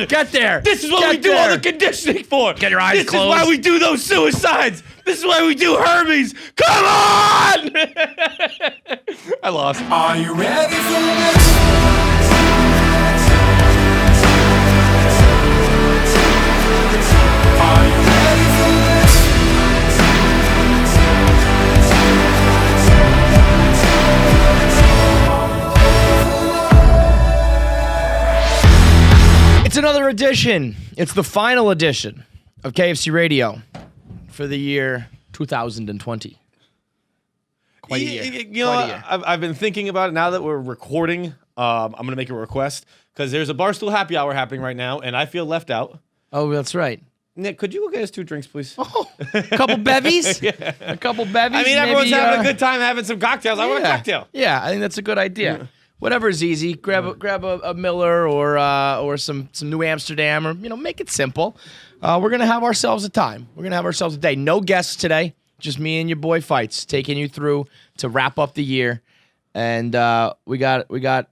on! Get there! This is what Get we do there. all the conditioning for! Get your eyes closed. This is why we do those suicides! This is why we do Hermes! Come on! I lost. Are you ready for this? Are you ready for this? It's another edition. It's the final edition of KFC Radio for the year 2020. Quite a year. You know, I've been thinking about it now that we're recording. I'm going to make a request because there's a Barstool happy hour happening right now, and I feel left out. Oh, that's right. Nick, could you go get us 2 drinks, please? Oh, a couple bevies? Yeah. A couple bevies? I mean, everyone's having a good time having some cocktails. I want a cocktail. Yeah, I think that's a good idea. Whatever's easy. Grab a Miller or some New Amsterdam, or make it simple. We're gonna have ourselves a time. We're gonna have ourselves a day. No guests today. Just me and your boy Fights taking you through to wrap up the year. And we got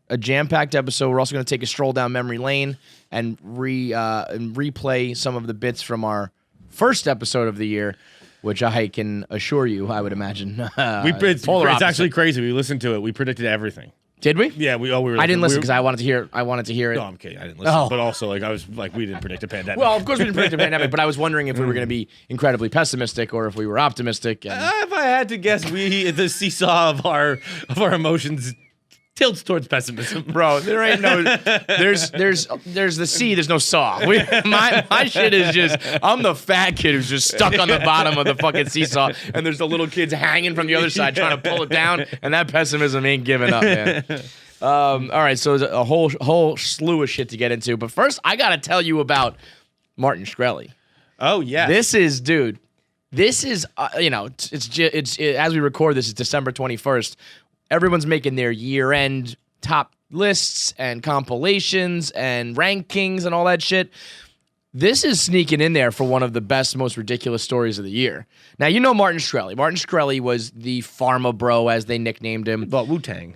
a jam-packed episode. We're also gonna take a stroll down memory lane and replay some of the bits from our first episode of the year, which I can assure you, I would imagine. It's actually crazy. We listened to it. We predicted everything. Did we? Yeah, we were. I didn't listen because I wanted to hear it. No, I'm kidding. I didn't listen. But also, I was like, we didn't predict a pandemic. Well, of course we didn't predict a pandemic, but I was wondering if we were going to be incredibly pessimistic or if we were optimistic. And if I had to guess, the seesaw of our emotions tilts towards pessimism. Bro, there ain't no. There's the C. There's no saw. My shit is just. I'm the fat kid who's just stuck on the bottom of the fucking seesaw, and there's the little kids hanging from the other side trying to pull it down, and that pessimism ain't giving up, man. All right, so there's a whole slew of shit to get into, but first I gotta tell you about Martin Shkreli. Oh yeah, This is it's as we record this, it's December 21st. Everyone's making their year-end top lists and compilations and rankings and all that shit. This is sneaking in there for one of the best, most ridiculous stories of the year. Now, you know Martin Shkreli. Martin Shkreli was the Pharma Bro, as they nicknamed him. Bought Wu-Tang.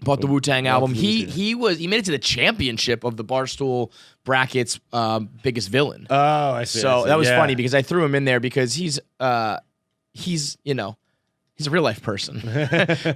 Bought the Wu-Tang album. He made it to the championship of the Barstool Brackets biggest villain. Oh, I see. So that was funny because I threw him in there because he's a real life person,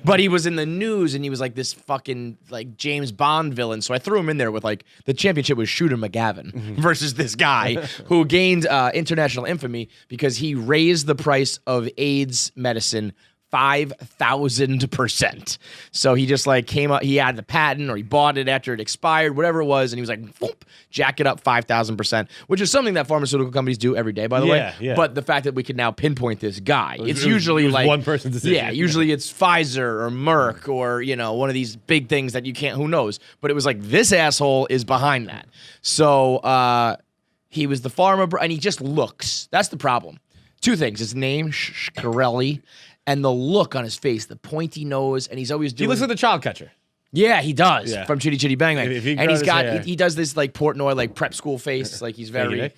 but he was in the news and he was like this fucking like James Bond villain. So I threw him in there with like the championship was Shooter McGavin versus this guy who gained international infamy because he raised the price of AIDS medicine 5,000%. So he just like came up, he had the patent or he bought it after it expired, whatever it was. And he was like, whoop, jack it up 5,000%, which is something that pharmaceutical companies do every day, by the way. Yeah. But the fact that we can now pinpoint this guy, it's usually like one person's decision. Yeah, usually it's Pfizer or Merck or, one of these big things that you can't, who knows. But it was like, this asshole is behind that. So he was the Pharma Bro, and he just looks. That's the problem. 2 things. His name, Shkreli, and the look on his face, the pointy nose, and he's always doing. He looks like the child catcher. Yeah, he does. Yeah. From Chitty Chitty Bang Bang. And he's got, he does this like Portnoy, like prep school face. Like he's very,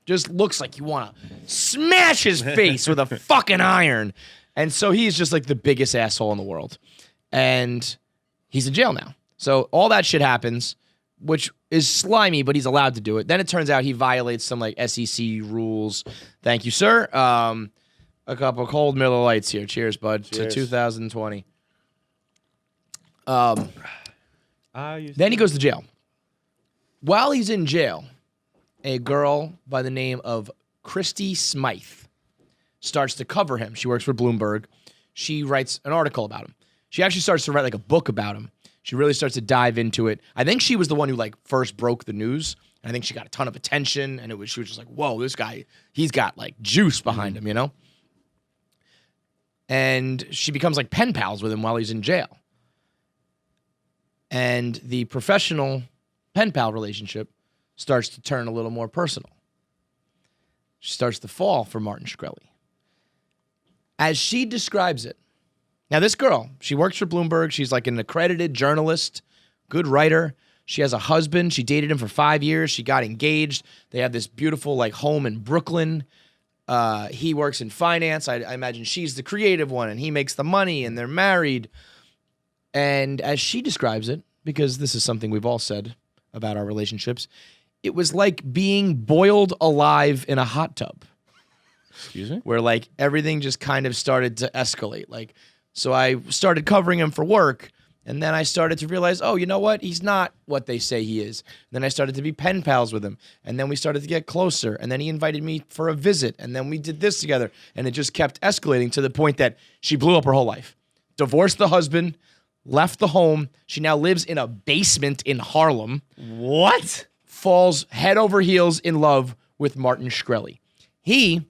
just looks like you want to smash his face with a fucking iron. And so he's just like the biggest asshole in the world. And he's in jail now. So all that shit happens, which is slimy, but he's allowed to do it. Then it turns out he violates some like SEC rules. Thank you, sir. A couple of cold Miller Lights here. Cheers, bud. Cheers. To 2020. Then he goes to jail. While he's in jail, a girl by the name of Christy Smythe starts to cover him. She works for Bloomberg. She writes an article about him. She actually starts to write like a book about him. She really starts to dive into it. I think she was the one who like first broke the news. I think she got a ton of attention, and she was just like, whoa, this guy, he's got like juice behind him, And she becomes like pen pals with him while he's in jail. And the professional pen pal relationship starts to turn a little more personal. She starts to fall for Martin Shkreli. As she describes it, now this girl, she works for Bloomberg. She's like an accredited journalist, good writer. She has a husband. She dated him for 5 years. She got engaged. They have this beautiful like home in Brooklyn. He works in finance. I imagine she's the creative one, and he makes the money, and they're married. And as she describes it, because this is something we've all said about our relationships. It was like being boiled alive in a hot tub. Excuse me? Where like everything just kind of started to escalate. Like, so I started covering him for work, and then I started to realize, oh, you know what? He's not what they say he is. Then I started to be pen pals with him, and then we started to get closer, and then he invited me for a visit, and then we did this together, and it just kept escalating to the point that she blew up her whole life. Divorced the husband, left the home. She now lives in a basement in Harlem. What? Falls head over heels in love with Martin Shkreli. He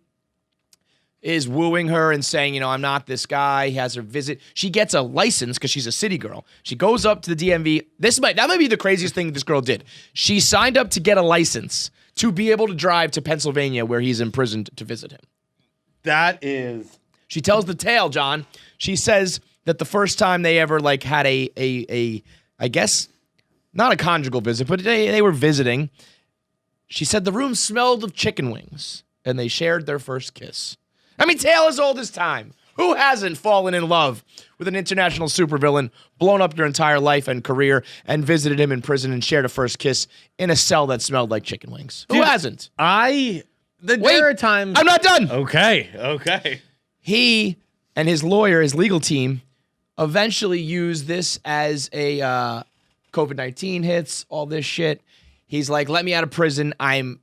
is wooing her and saying, you know, I'm not this guy. He has her visit. She gets a license because she's a city girl. She goes up to the DMV. That might be the craziest thing this girl did. She signed up to get a license to be able to drive to Pennsylvania where he's imprisoned to visit him. That is... She tells the tale, John. She says that the first time they ever like had a I guess, not a conjugal visit, but they were visiting. She said the room smelled of chicken wings and they shared their first kiss. I mean, tale as old as time. Who hasn't fallen in love with an international supervillain, blown up their entire life and career, and visited him in prison and shared a first kiss in a cell that smelled like chicken wings? Who hasn't? There are times... I'm not done. Okay. He and his lawyer, his legal team, eventually used this as a COVID-19 hits, all this shit. He's like, let me out of prison. There's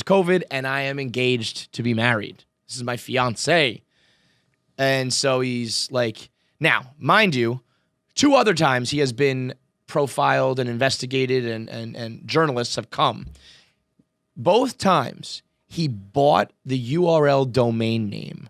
COVID, and I am engaged to be married. This is my fiance. And so he's like, now, mind you, 2 other times he has been profiled and investigated and journalists have come. Both times he bought the URL domain name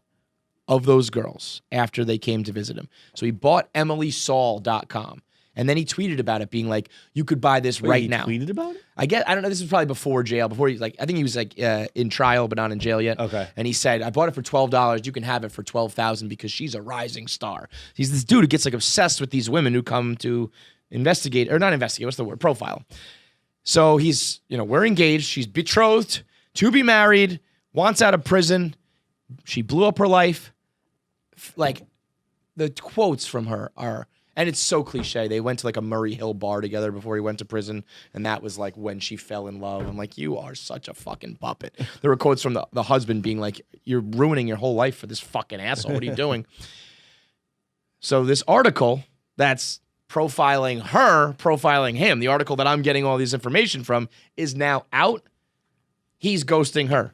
of those girls after they came to visit him. So he bought emilysaul.com. And then he tweeted about it, being like, you could buy this right now. He tweeted about it? I don't know. This was probably before jail. I think he was like in trial, but not in jail yet. Okay. And he said, I bought it for $12. You can have it for $12,000 because she's a rising star. He's this dude who gets like obsessed with these women who come to investigate, or not investigate, what's the word? Profile. So he's, we're engaged. She's betrothed to be married, wants out of prison. She blew up her life. Like, the quotes from her are, and it's so cliche. They went to like a Murray Hill bar together before he went to prison, and that was like when she fell in love. I'm like, you are such a fucking puppet. There were quotes from the husband being like, you're ruining your whole life for this fucking asshole. What are you doing? So this article that's profiling her, profiling him, the article that I'm getting all this information from, is now out. He's ghosting her.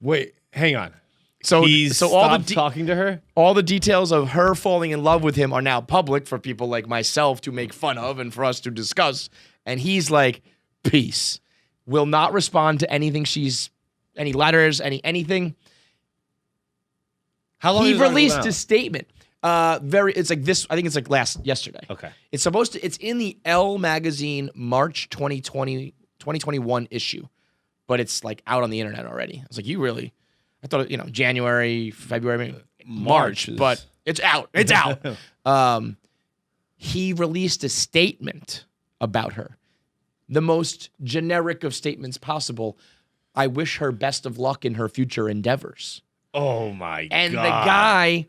Wait, hang on. So all talking to her? All the details of her falling in love with him are now public for people like myself to make fun of and for us to discuss. And he's like, peace. Will not respond to anything any letters, anything. How long he is the article released out? a statement. It's like this, I think it's like yesterday. Okay. It's in the Elle magazine March 2021 issue, but it's like out on the internet already. I was like, I thought, January, February, March, but it's out. It's out. He released a statement about her. The most generic of statements possible. I wish her best of luck in her future endeavors. Oh, my God. And the guy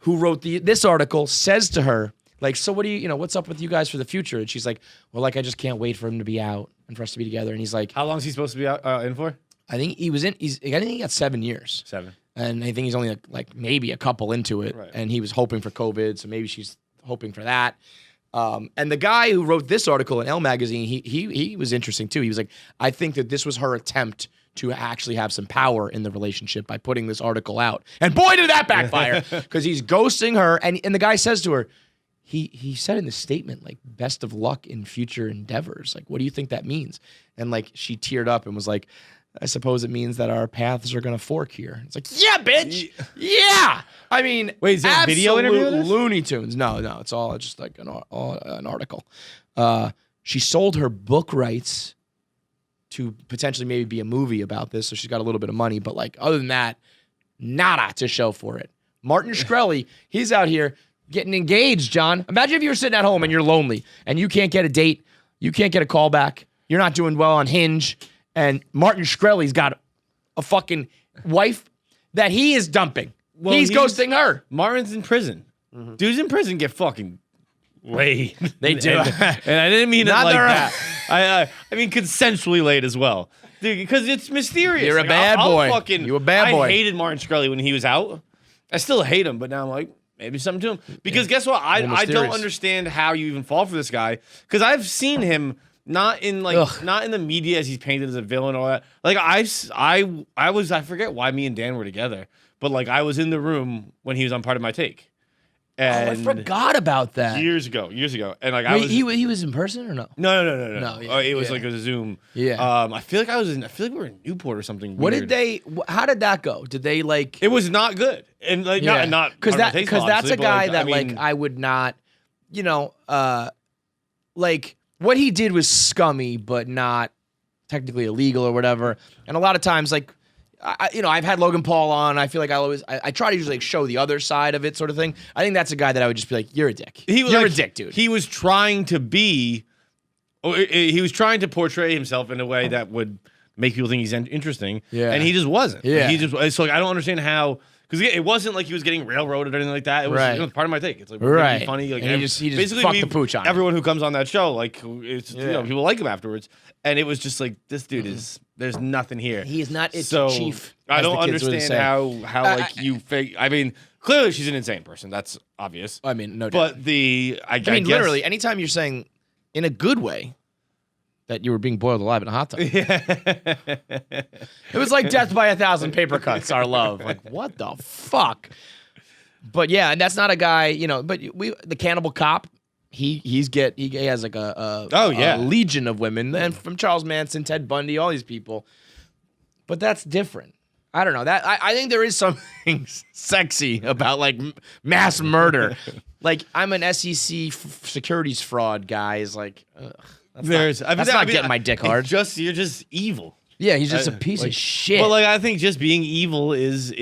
who wrote this article says to her, like, so what do what's up with you guys for the future? And she's like, well, like, I just can't wait for him to be out and for us to be together. And he's like, how long is he supposed to be out in for? I think I think he got 7 years. 7. And I think he's only like maybe a couple into it. Right. And he was hoping for COVID, so maybe she's hoping for that. And the guy who wrote this article in Elle magazine, he was interesting too. He was like, I think that this was her attempt to actually have some power in the relationship by putting this article out. And boy, did that backfire, because he's ghosting her. And the guy says to her, he said in the statement, like, best of luck in future endeavors. Like, what do you think that means? And like, she teared up and was like, I suppose it means that our paths are going to fork here. It's like, yeah, bitch. Yeah. I mean, wait, is there a video interview of this? Looney Tunes. No, it's all just like an article. She sold her book rights to potentially maybe be a movie about this, so she's got a little bit of money. But like, other than that, nada to show for it. Martin Shkreli, he's out here getting engaged, John. Imagine if you were sitting at home and you're lonely and you can't get a date, you can't get a call back, you're not doing well on Hinge, and Martin Shkreli's got a fucking wife that he is dumping. Well, he's ghosting her. Martin's in prison. Mm-hmm. Dudes in prison get fucking laid. They do. and I didn't mean it Not like their- that. I mean consensually laid as well. Dude, because it's mysterious. You're a bad I'll boy. Fucking, You a bad boy. I hated Martin Shkreli when he was out. I still hate him, but now I'm like, maybe something to him. Because guess what? I don't mysterious. understand how you even fall for this guy. Because I've seen him not in the media as he's painted as a villain or all that. Like I forget why me and Dan were together, but like I was in the room when he was on Part of My Take. And I forgot about that. years ago, and like Wait, he was in person or no? No. No, yeah, Oh, it was yeah. like a Zoom. Yeah. I feel like we were in Newport or something. What weird. did they? How did that go? Did they like? It was not good, and like not because Part of My Take's fault, that's a obviously, but, guy like, that I mean, like I would not, like what he did was scummy, but not technically illegal or whatever. And a lot of times, like. I've had Logan Paul on. I feel like I try to usually like show the other side of it, sort of thing. I think that's a guy that I would just be like, "You're a dick. You're a dick, dude." He was trying to portray himself in a way that would make people think he's interesting. Yeah. And he just wasn't. Yeah. He just so like I don't understand how. Because it wasn't like he was getting railroaded or anything like that. It was, Right. Part of My Take. It's like we're gonna be funny. Like, And he just basically fucked the pooch on it. everyone who comes on that show, like it's Yeah. people like him afterwards. And it was just like this dude is. There's nothing here. He is not its so chief. I as don't the kids would understand say. how like you fake. I mean, clearly she's an insane person. That's obvious. I mean, no doubt. But I I mean, guess, literally, anytime you're saying in a good way that you were being boiled alive in a hot tub, it was like death by 1,000 paper cuts. Our love, like what the fuck. But yeah, and that's not a guy, But the Cannibal Cop. He has like a legion of women, and from Charles Manson, Ted Bundy, all these people. But that's different. I don't know that I think there is something sexy about like mass murder. Like I'm an SEC securities fraud guy. Is like that's not getting my dick hard. You're just evil. Yeah, he's just a piece of shit. But like I think just being evil is.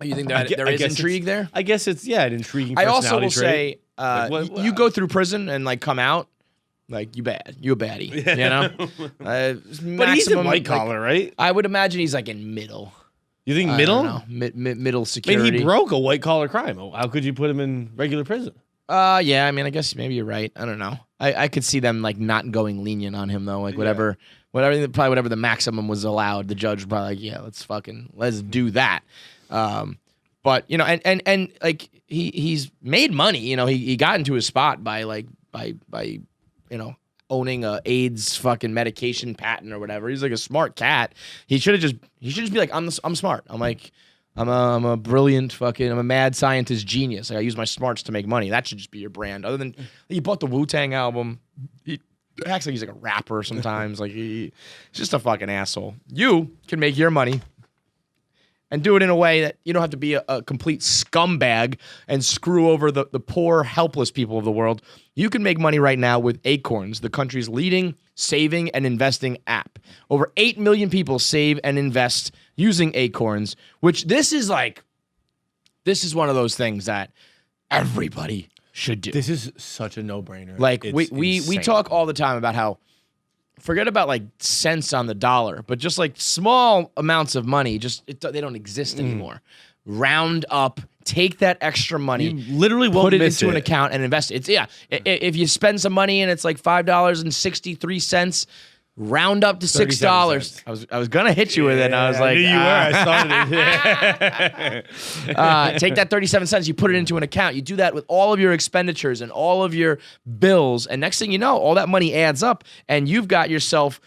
You think that there is intrigue there? I guess it's an intriguing. I also will personality trait. say, you go through prison and like come out, like you a baddie, But he's in white collar, right? I would imagine he's like in middle. You think I middle? don't know. Middle I security. mean, he broke a white collar crime. How could you put him in regular prison? Yeah. I mean, I guess maybe you're right. I don't know. I could see them like not going lenient on him though. Like whatever the maximum was allowed, the judge would probably like, yeah, let's do that. But and like he's made money. He got into his spot by owning a AIDS fucking medication patent or whatever. He's like a smart cat. He should just be like, I'm smart. I'm like, I'm a brilliant I'm a mad scientist genius. Like, I use my smarts to make money. That should just be your brand. Other than he bought the Wu-Tang album. He acts like he's like a rapper sometimes. Like he's just a fucking asshole. You can make your money and do it in a way that you don't have to be a complete scumbag and screw over the poor, helpless people of the world. You can make money right now with Acorns, the country's leading saving and investing app. Over 8 million people save and invest using Acorns, which this is one of those things that everybody should do. This is such a no-brainer. Like It's we insane. talk all the time about how forget about like cents on the dollar, but just like small amounts of money, they don't exist anymore. Round up, take that extra money, You literally won't put it miss into an it. account and invest it. If you spend some money and it's like $5.63, round up to $6. I was gonna hit you with it, and I was like, I knew you were. I started it. take that 37 cents, you put it into an account. You do that with all of your expenditures and all of your bills. And next thing you know, all that money adds up and you've got yourself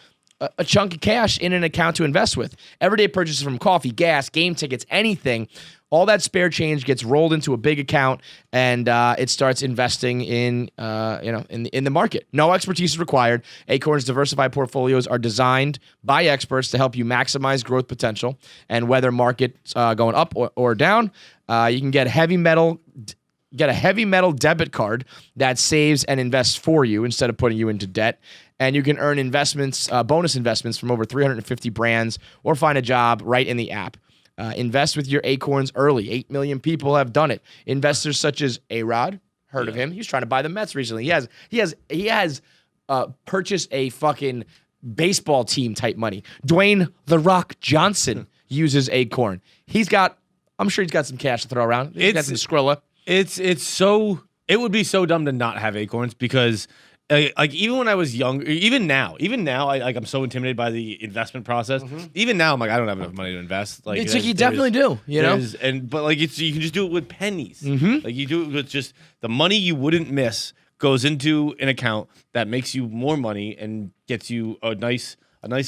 a chunk of cash in an account to invest with. Everyday purchases from coffee, gas, game tickets, anything. All that spare change gets rolled into a big account, and it starts investing in the market. No expertise is required. Acorn's diversified portfolios are designed by experts to help you maximize growth potential. And whether markets going up or down, you can get a heavy metal debit card that saves and invests for you instead of putting you into debt. And you can earn bonus investments from over 350 brands, or find a job right in the app. Invest with your Acorns early. 8 million people have done it. Investors such as A-Rod, heard of him. He was trying to buy the Mets recently. He has purchased a fucking baseball team type money. Dwayne "The Rock" Johnson uses Acorn. I'm sure he's got some cash to throw around. He's got some Skrilla. It's It would be so dumb to not have acorns because, like, even when I was young, even now, I'm so intimidated by the investment process. Even now, I'm like, I don't have enough money to invest. Like, It's like you definitely do, you know? But like, you can just do it with pennies. Like, you do it with just the money you wouldn't miss goes into an account that makes you more money and gets you a nice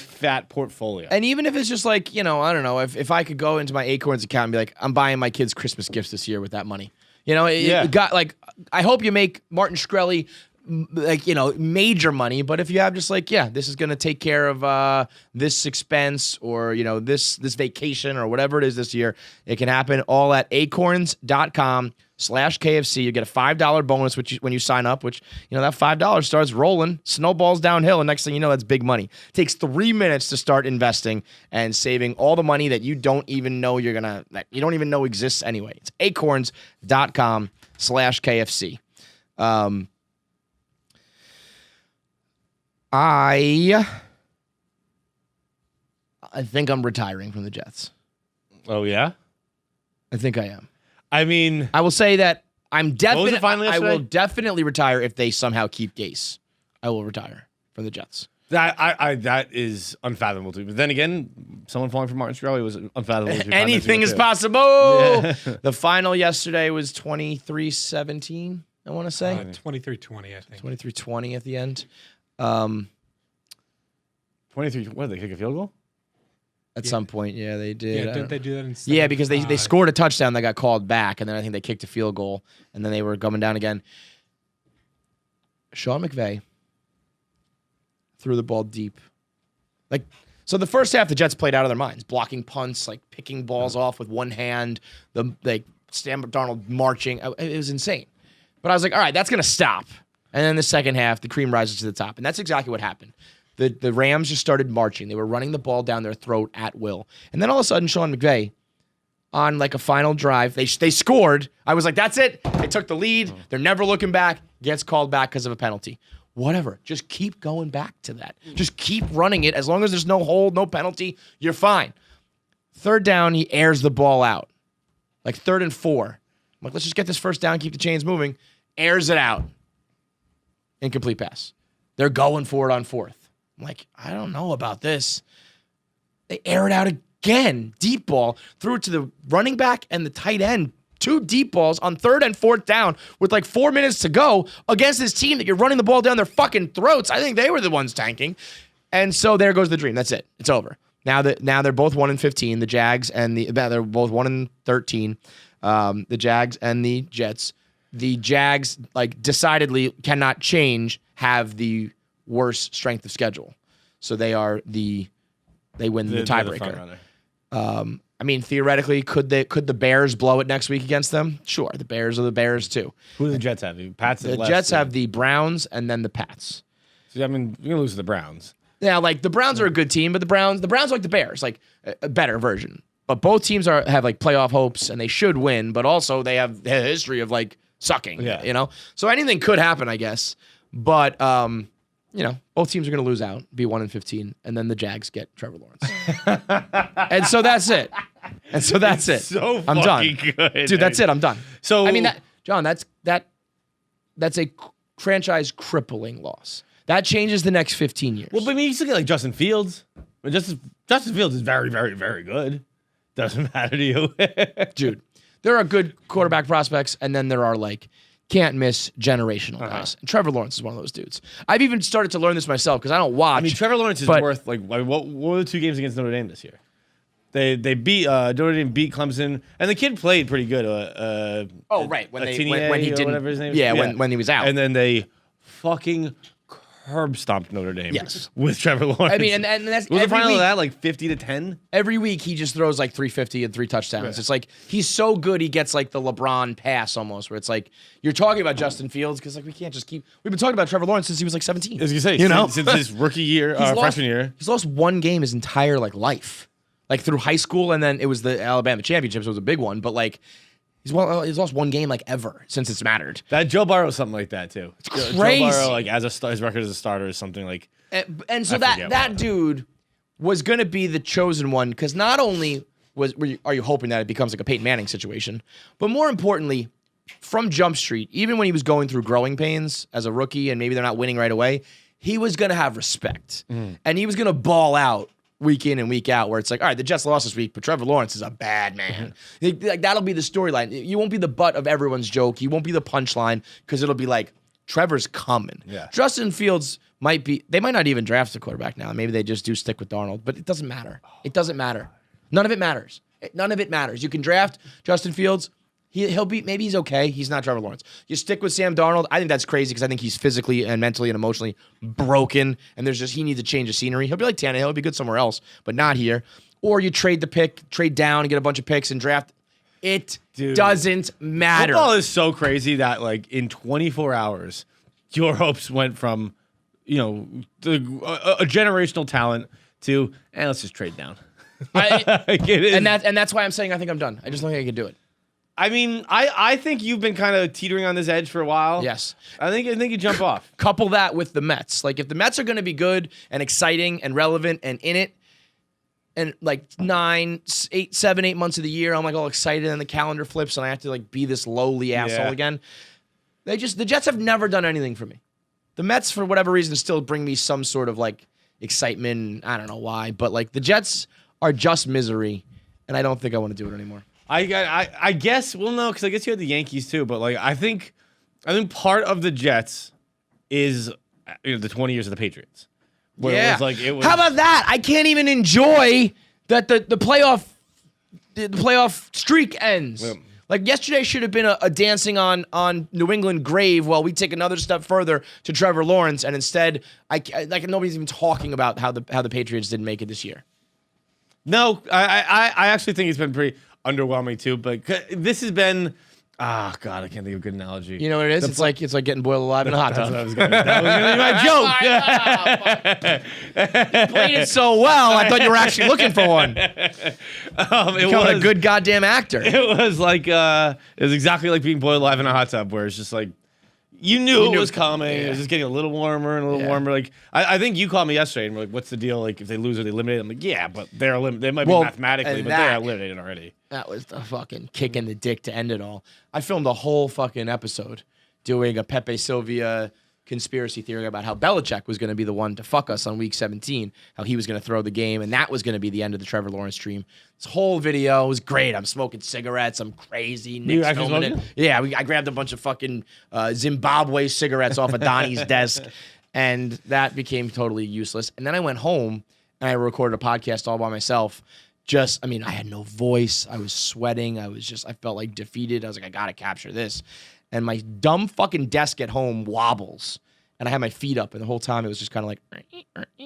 fat portfolio. And even if it's just like, I don't know, if I could go into my Acorns account and be like, I'm buying my kids Christmas gifts this year with that money. It got like, I hope you make Martin Shkreli like, major money, but if you have just like, this is going to take care of this expense or, this vacation or whatever it is this year, it can happen all at acorns.com/KFC. You get a $5 bonus when you sign up, which, that $5 starts rolling, snowballs downhill, and next thing you know, that's big money. It takes 3 minutes to start investing and saving all the money that you don't even know that you don't even know exists anyway. It's acorns.com/KFC. I think I'm retiring from the Jets. Oh yeah, I think I am. I mean, I will say that I'm definitely. I will definitely retire if they somehow keep Gase. I will retire from the Jets. That is unfathomable to me. But then again, someone falling for Martin Shkreli was unfathomable to me. Anything is possible. Yeah. The final yesterday was 23-17. I want to say 23-20. I think 23-20 at the end. 23. What did they kick a field goal? At some point, yeah, they did. Yeah, didn't they do that in Yeah, because they scored a touchdown that got called back, and then I think they kicked a field goal, and then they were coming down again. Sean McVay threw the ball deep. So the first half, the Jets played out of their minds, blocking punts, like picking balls off with one hand, Sam Darnold marching. It was insane. But I was like, all right, that's going to stop. And then the second half, the cream rises to the top. And that's exactly what happened. The Rams just started marching. They were running the ball down their throat at will. And then all of a sudden, Sean McVay, on like a final drive, they scored. I was like, that's it. They took the lead. They're never looking back. Gets called back because of a penalty. Whatever. Just keep going back to that. Just keep running it. As long as there's no hold, no penalty, you're fine. Third down, he airs the ball out. Like 3rd and 4. I'm like, let's just get this first down, keep the chains moving. Airs it out. Incomplete pass. They're going for it on 4th. I'm like, I don't know about this. They air it out again. Deep ball. Threw it to the running back and the tight end. 2 deep balls on 3rd and 4th down with like 4 minutes to go against this team that you're running the ball down their fucking throats. I think they were the ones tanking. And so there goes the dream. That's it. It's over. Now they're both 1-15. The Jags and they're both 1-13. The Jags and the Jets. The Jags, like, decidedly cannot have the worst strength of schedule. So they win the tiebreaker. I mean, theoretically, could the Bears blow it next week against them? Sure, the Bears are the Bears too. Who do the Jets have? The Jets have the Browns and then the Pats. So, I mean, you're gonna lose to the Browns. Yeah, like the Browns are a good team, but the Browns are like the Bears, like a better version. But both teams have like playoff hopes and they should win, but also they have a history of like sucking. Yeah. So anything could happen, I guess. But both teams are going to lose out, be 1-15, and then the Jags get Trevor Lawrence. And so that's it. So I'm done. Good, dude. That's it. I'm done. So I mean, John, that's a franchise crippling loss. That changes the next 15 years. Well, but I mean, you still get like Justin Fields. Justin Fields is very, very, very good. Doesn't matter to you, dude. There are good quarterback prospects, and then there are like can't miss generational guys. And Trevor Lawrence is one of those dudes. I've even started to learn this myself because I don't watch. I mean, Trevor Lawrence is worth like what were the 2 games against Notre Dame this year? They beat Notre Dame beat Clemson, and the kid played pretty good. Right when he didn't, whatever his name is. Yeah, when he was out, and then they fucking curb stomped Notre Dame. Yes, with Trevor Lawrence. I mean, and that's was the final of that like 50-10. Every week he just throws like 350 and 3 touchdowns. Right. It's like he's so good he gets like the LeBron pass almost, where it's like you're talking about Justin Fields because like we can't just keep. We've been talking about Trevor Lawrence since he was like 17. As you say, since his rookie year, freshman year, he's lost 1 game his entire like life, like through high school, and then it was the Alabama championships was a big one, but like. He's lost 1 game like ever since it's mattered. That Joe Burrow is something like that too. It's crazy. Joe Burrow, like his record as a starter is something like. And so that dude was going to be the chosen one because not only are you hoping that it becomes like a Peyton Manning situation, but more importantly, from Jump Street, even when he was going through growing pains as a rookie and maybe they're not winning right away, he was going to have respect. And he was going to ball out week in and week out where it's like, all right, the Jets lost this week, but Trevor Lawrence is a bad man. Like, that'll be the storyline. You won't be the butt of everyone's joke. You won't be the punchline because it'll be like, Trevor's coming. Yeah. Justin Fields they might not even draft a quarterback now. Maybe they just do stick with Darnold, but it doesn't matter. It doesn't matter. None of it matters. None of it matters. You can draft Justin Fields. He'll be, maybe he's okay. He's not Trevor Lawrence. You stick with Sam Darnold. I think that's crazy because I think he's physically and mentally and emotionally broken. And he needs a change of scenery. He'll be like Tannehill. He'll be good somewhere else, but not here. Or you trade down and get a bunch of picks and draft. It doesn't matter. Football is so crazy that like in 24 hours, your hopes went from, a generational talent to, let's just trade down. And that's why I'm saying I think I'm done. I just don't think I can do it. I mean, I think you've been kind of teetering on this edge for a while. Yes. I think you jump off. Couple that with the Mets. Like, if the Mets are going to be good and exciting and relevant and in it, and like 7, 8 months of the year, I'm like all excited and the calendar flips and I have to like be this lowly asshole again. The Jets have never done anything for me. The Mets, for whatever reason, still bring me some sort of like excitement. I don't know why, but like the Jets are just misery, and I don't think I want to do it anymore. I guess, well, no, because I guess you had the Yankees too, but like I think part of the Jets is the 20 years of the Patriots. Where it was How about that? I can't even enjoy that the playoff streak ends. Yeah. Like yesterday should have been a dancing on New England grave while we take another step further to Trevor Lawrence, and instead nobody's even talking about how the Patriots didn't make it this year. No, I actually think it's been pretty underwhelming too, but this has been, God, I can't think of a good analogy. You know what it is? It's like getting boiled alive in a hot tub. That was gonna be my joke. You played it so well, I thought you were actually looking for one. It Becoming a good goddamn actor. It was like it was exactly like being boiled alive in a hot tub, where it's just like you knew it was coming. Yeah. It was just getting a little warmer and a little warmer. Like I think you called me yesterday and were like, "What's the deal? Like if they lose or they eliminate?" I'm like, "Yeah, but they might be mathematically, but they're eliminated already." That was the fucking kick in the dick to end it all. I filmed a whole fucking episode doing a Pepe Sylvia conspiracy theory about how Belichick was going to be the one to fuck us on week 17, how he was going to throw the game, and that was going to be the end of the Trevor Lawrence dream. This whole video was great. I'm smoking cigarettes. I'm crazy. Nick's filming it. Yeah, I grabbed a bunch of fucking Zimbabwe cigarettes off of Donnie's desk, and that became totally useless. And then I went home, and I recorded a podcast all by myself. I had no voice. I was sweating. I felt like defeated. I was like, I got to capture this. And my dumb fucking desk at home wobbles. And I had my feet up. And the whole time it was just kind of like, and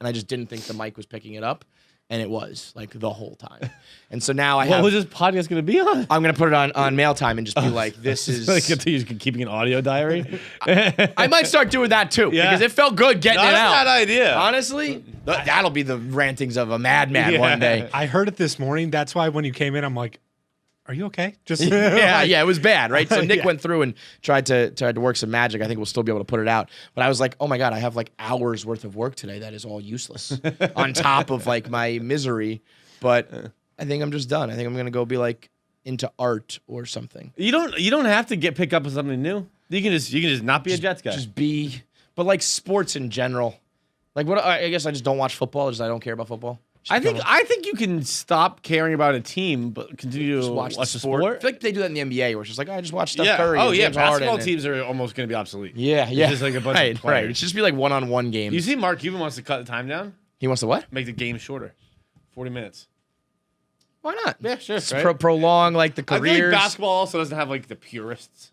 I just didn't think the mic was picking it up. And it was, like, the whole time. And so now What was this podcast going to be on? I'm going to put it on mail time and just be like, this is... Like, you're keeping an audio diary? I might start doing that, too. Yeah. Because it felt good getting Not it out. a bad idea. Honestly, that'll be the rantings of a madman one day. I heard it this morning. That's why when you came in, I'm like, are you okay? Just yeah, it was bad, right? So Nick Yeah. went through and tried to work some magic. I think we'll still be able to put it out. But I was like, oh my God, I have like hours worth of work today that is all useless on top of like my misery. But I think I'm just done. I think I'm gonna go be like into art or something. You don't have to pick up with something new. You can just not be a Jets guy. Just be, but like sports in general. Like what? I guess I just don't watch football. I don't care about football. I think you can stop caring about a team, but continue to watch the sport. I feel like they do that in the NBA, where it's just like, I just watch Steph Yeah. Curry. Oh and yeah, James Harden basketball teams are almost going to be obsolete. Yeah. It's just like a bunch of players. Right. It's just be like one-on-one games. You see, Mark Cuban wants to cut the time down, He wants to what? make the game shorter, 40 minutes. Why not? Yeah, sure. Just Right? prolong like the I careers. feel like basketball also doesn't have like the purists.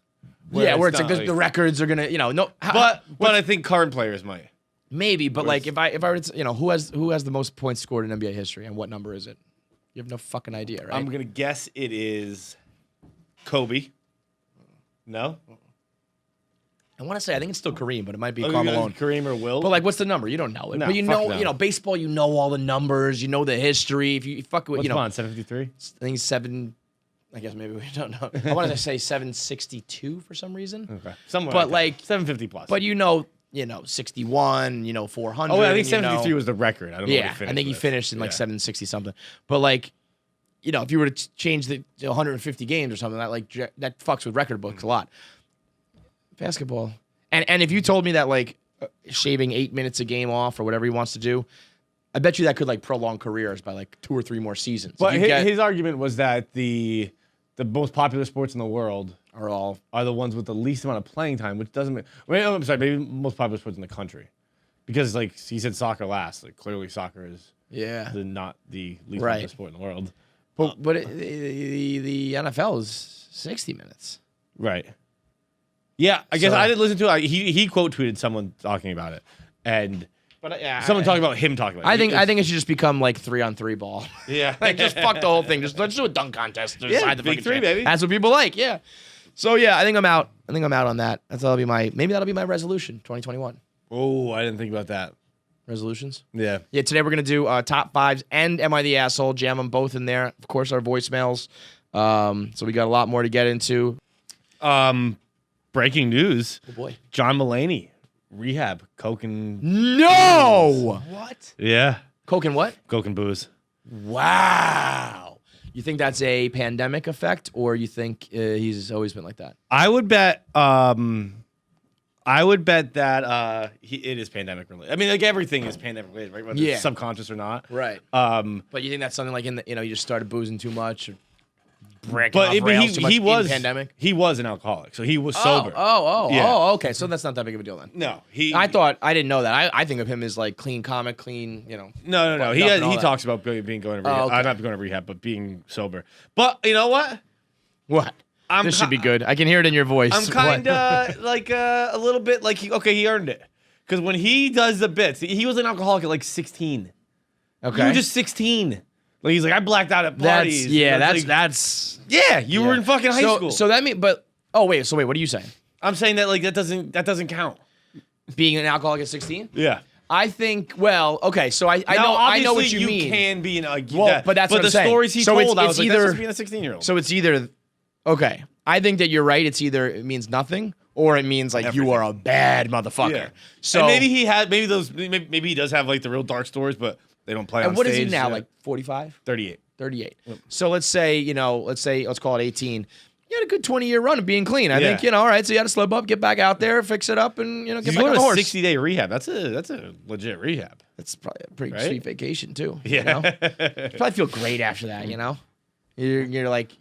where it's not like the records are gonna, But I think current players might. maybe, but like if I were to, who has the most points scored in NBA history and what number is it? You have no fucking idea, right? I'm gonna guess it is Kobe. No, I want to say I think it's still Kareem, but it might be Oh, Karl you guys- Malone. Kareem or Will. But like, what's the number? You don't know it, No, but you fuck know, no. baseball. You know all the numbers. You know the history. If you fuck with, What's on 753? I think it's 7. I guess maybe we don't know. I wanted to say 762 for some reason. Okay, somewhere. But like like 750 plus. But 61, 400. oh, I think and 753 was the record. I don't know. Yeah, what he I think he with. finished in like Yeah. 760 something. But like, if you were to change the 150 games or something, that fucks with record books a lot. Basketball, and if you told me that like shaving 8 minutes a game off or whatever he wants to do, I bet you that could like prolong careers by like 2 or 3 more seasons. But his argument was that the most popular sports in the world are the ones with the least amount of playing time, which doesn't make. I'm sorry, maybe most popular sports in the country, because like he said, soccer last. Like clearly, soccer is not the least popular sport in the world. But the NFL is 60 minutes. Right. Yeah, I guess I didn't listen to it. He quote tweeted someone talking about it, and someone talking about him talking about it. I think it should just become like 3-on-3 ball. Yeah, like just fuck the whole thing. Just let's do a dunk contest. To decide the big fucking three, champ. baby. That's what people like. Yeah. So yeah, I think I'm out. I think I'm out on that. That'll be my resolution. 2021 Oh, I didn't think about that. resolutions. Yeah. Yeah. Today we're gonna do top 5s and Am I the Asshole? Jam them both in there. Of course, our voicemails. So we got a lot more to get into. Breaking news. Oh boy. John Mulaney, rehab, coke and No. What? yeah, Coke and what? coke and booze. Wow. You think that's a pandemic effect, or you think he's always been like that? I would bet. That it is pandemic related. I mean, like everything is pandemic related, right? Whether it's subconscious or not. Right. But you think that's something like you just started boozing too much, or breaking But off rails too much he was in pandemic? He was an alcoholic, so he was sober. Oh, okay. So that's not that big of a deal then. No, I didn't know that. I think of him as like clean comic, clean, No. fucked He up and all he that. talks about going to rehab. okay. Not going to rehab, but being sober. But you know what? What? This should be good. I can hear it in your voice. I'm kind of like a little bit like he earned it, because when he does the bits, he was an alcoholic at like 16. Okay. You were just 16. Like he's like, I blacked out at parties. That's yeah. You were in fucking high school. So that means, but wait. What are you saying? I'm saying that like that doesn't count. Being an alcoholic at 16? Yeah. I think. Well, okay. So I know what you mean. You can be an but that's what I'm the saying. stories he So told, I it's was like, either that's just being a 16-year-old. So it's either okay. I think that you're right. It's either it means nothing or it means like you are a bad motherfucker. Yeah. So and maybe he does have like the real dark stories, but they don't play on and what stage. is he now? Like 45? 38. 38. So let's call it 18. You had a good 20-year run of being clean. I think, all right, so you had to slip up, get back out there, fix it up, and, get He's back on going the to horse. 60-day rehab. That's a legit rehab. That's probably a pretty Right? sweet vacation, too. Yeah. You probably feel great after that, You're like,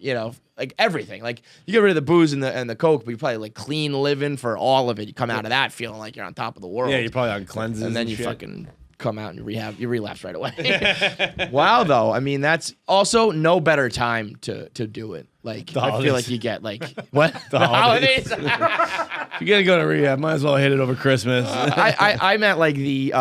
like everything. Like, you get rid of the booze and the coke, but you're probably like clean living for all of it. You come out of that feeling like you're on top of the world. Yeah, you're probably on cleanses. And then you shit. fucking come out and you relapse right away. Wow, though. I mean, that's also no better time to do it. Like, The I feel holidays. like you get like what The holidays. holidays. If you're gonna go to rehab, might as well hit it over Christmas. I meant like the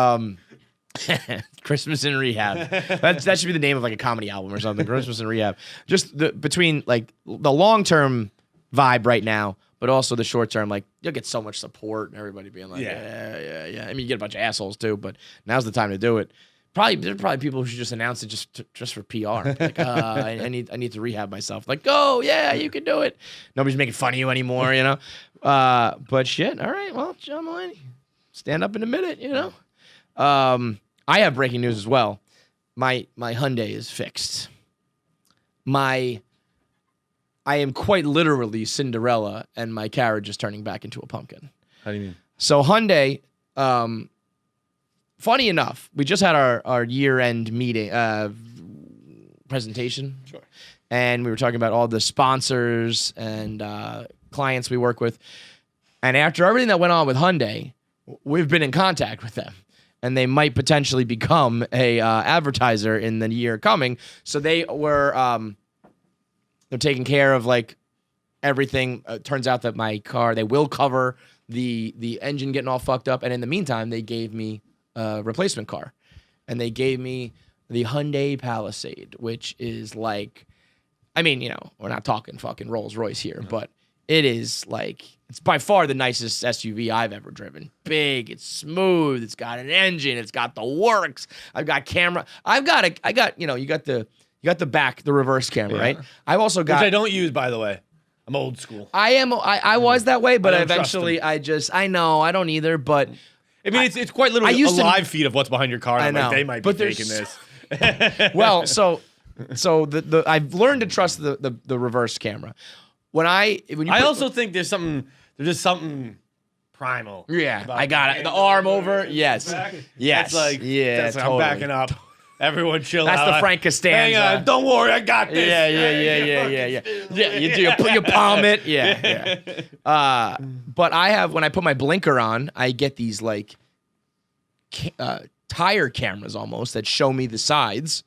Christmas in Rehab. That should be the name of like a comedy album or something. Christmas in Rehab. Just between like the long term vibe right now, but also the short term. Like you'll get so much support and everybody being like, yeah. I mean, you get a bunch of assholes too, but now's the time to do it. There's probably people who should just announce it just for PR. Like, I need to rehab myself. Like, oh yeah, you can do it. Nobody's making fun of you anymore, But shit. All right. Well, John Mulaney, stand up in a minute, I have breaking news as well. My Hyundai is fixed. I am quite literally Cinderella, and my carriage is turning back into a pumpkin. How do you mean? So Hyundai, funny enough, we just had our year-end meeting presentation. Sure. And we were talking about all the sponsors and clients we work with. And after everything that went on with Hyundai, we've been in contact with them. And they might potentially become a advertiser in the year coming. So they were they're taking care of like everything. Turns out that my car, they will cover the engine getting all fucked up. And in the meantime, they gave me a replacement car. And they gave me the Hyundai Palisade, which is like, I mean, we're not talking fucking Rolls Royce here, but it is like, it's by far the nicest SUV I've ever driven. Big, it's smooth, it's got an engine, it's got the works. I've got camera. I got, you got the back, the reverse camera, right? I've also got, Which I don't use, by the way. I'm old school. I was that way, but I don't trust eventually I don't either, but I mean, it's quite literally a live feed of what's behind your car. And I I'm like, know, they might be but faking this. well, so So I've learned to trust the reverse camera. I also think there's just something primal. Yeah, about I got it. The arm over. Yes. Yes. It's like, yeah, that's like, totally. I'm backing up. Everyone chill That's out. the Frank Costanza. Hang on, don't worry, I got this. Yeah. Yeah, you do. You palm it. Yeah. But I have, when I put my blinker on, I get these like tire cameras almost that show me the sides.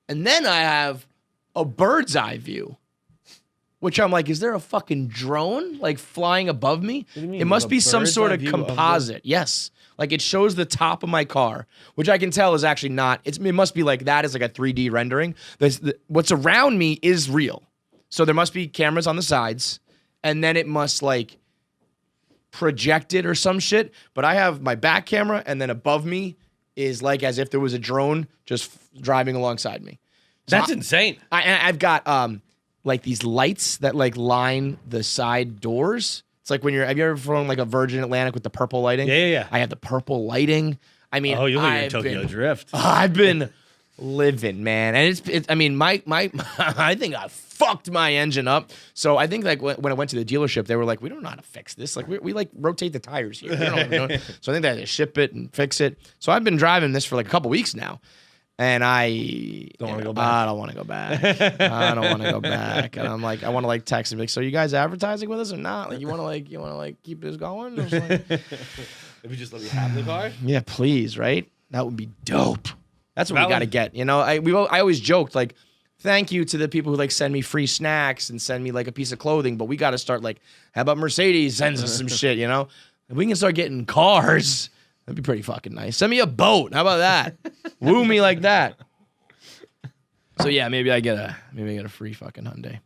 And then I have a bird's eye view, which I'm like, is there a fucking drone like flying above me? What do you mean? It must be some bird's sort eye of view of composite. Yes. Like it shows the top of my car, which I can tell is actually not. It must be like that is like a 3D rendering. What's around me is real. So there must be cameras on the sides, and then it must like project it or some shit. But I have my back camera, and then above me is like as if there was a drone just driving alongside me. So That's insane. I've got like these lights that like line the side doors. It's like have you ever flown like a Virgin Atlantic with the purple lighting? Yeah. I have the purple lighting. I mean, Oh, you're in Tokyo Drift. I've been living, man. And it's I mean, my I think I fucked my engine up. So I think like when I went to the dealership, they were like, we don't know how to fix this. Like we like rotate the tires here. We don't know. So I think they had to ship it and fix it. So I've been driving this for like a couple weeks now. And I don't want to go back. I don't want to go back. I don't want to go back. And I'm like, I want to like text and be like, so you guys advertising with us or not? Like, you want to keep this going? Like, If we just let me have the car. yeah, please, right? That would be dope. That's what That we got to would- get. You know, I always joked like, thank you to the people who like send me free snacks and send me like a piece of clothing, but we got to start like, how about Mercedes sends us some shit? You know, if we can start getting cars. That'd be pretty fucking nice. Send me a boat. How about that? Woo me like that. So yeah, maybe I get a free fucking Hyundai.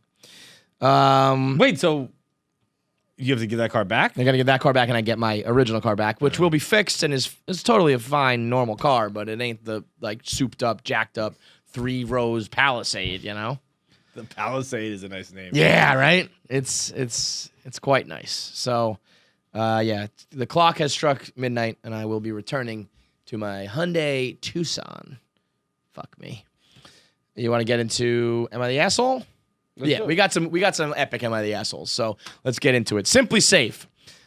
Wait, so you have to give that car back? I gotta get that car back and I get my original car back, which will be fixed and is totally a fine normal car, but it ain't the like souped up, jacked up 3 rows Palisade, you know? The Palisade is a nice name. Yeah, right. It's quite nice. So, yeah, the clock has struck midnight, and I will be returning to my Hyundai Tucson. Fuck me. You want to get into Am I the Asshole? Let's do it. we got some epic Am I the Asshole. So let's get into it. Simply Safe.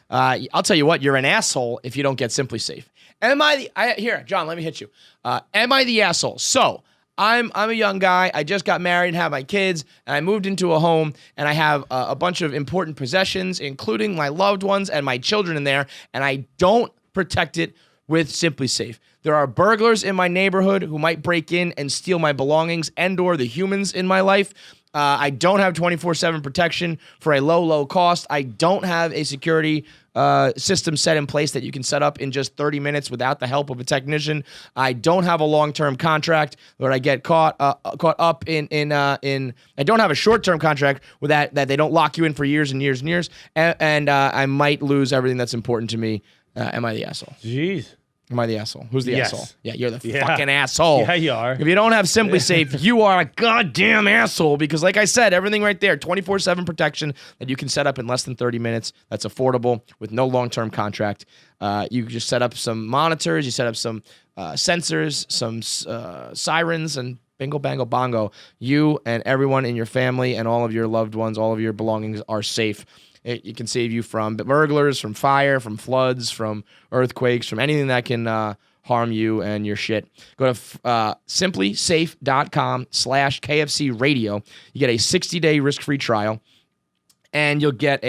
I'll tell you what, you're an asshole if you don't get Simply Safe. Here, John, let me hit you. Am I the asshole? So. I'm a young guy. I just got married and have my kids, and I moved into a home, and I have a bunch of important possessions, including my loved ones and my children in there, and I don't protect it with Simply Safe. There are burglars in my neighborhood who might break in and steal my belongings and/or the humans in my life. I don't have 24/7 protection for a low cost. I don't have a security system set in place that you can set up in just 30 minutes without the help of a technician. I don't have a long-term contract where I get caught up in. I don't have a short-term contract with that they don't lock you in for years and years and years. And I might lose everything that's important to me. Am I the asshole? Jeez. Am I the asshole? Who's the Yes. asshole? Yeah, you're the Yeah. fucking asshole. Yeah, you are. If you don't have Simply Safe, you are a goddamn asshole because, like I said, everything right there, 24/7 protection that you can set up in less than 30 minutes. That's affordable with no long-term contract. You just set up some monitors, you set up some sensors, some sirens, and bingo, bango, bongo. You and everyone in your family and all of your loved ones, all of your belongings are safe. It can save you from burglars, from fire, from floods, from earthquakes, from anything that can harm you and your shit. Go to simplysafe.com/KFC radio. You get a 60-day risk-free trial, and you'll get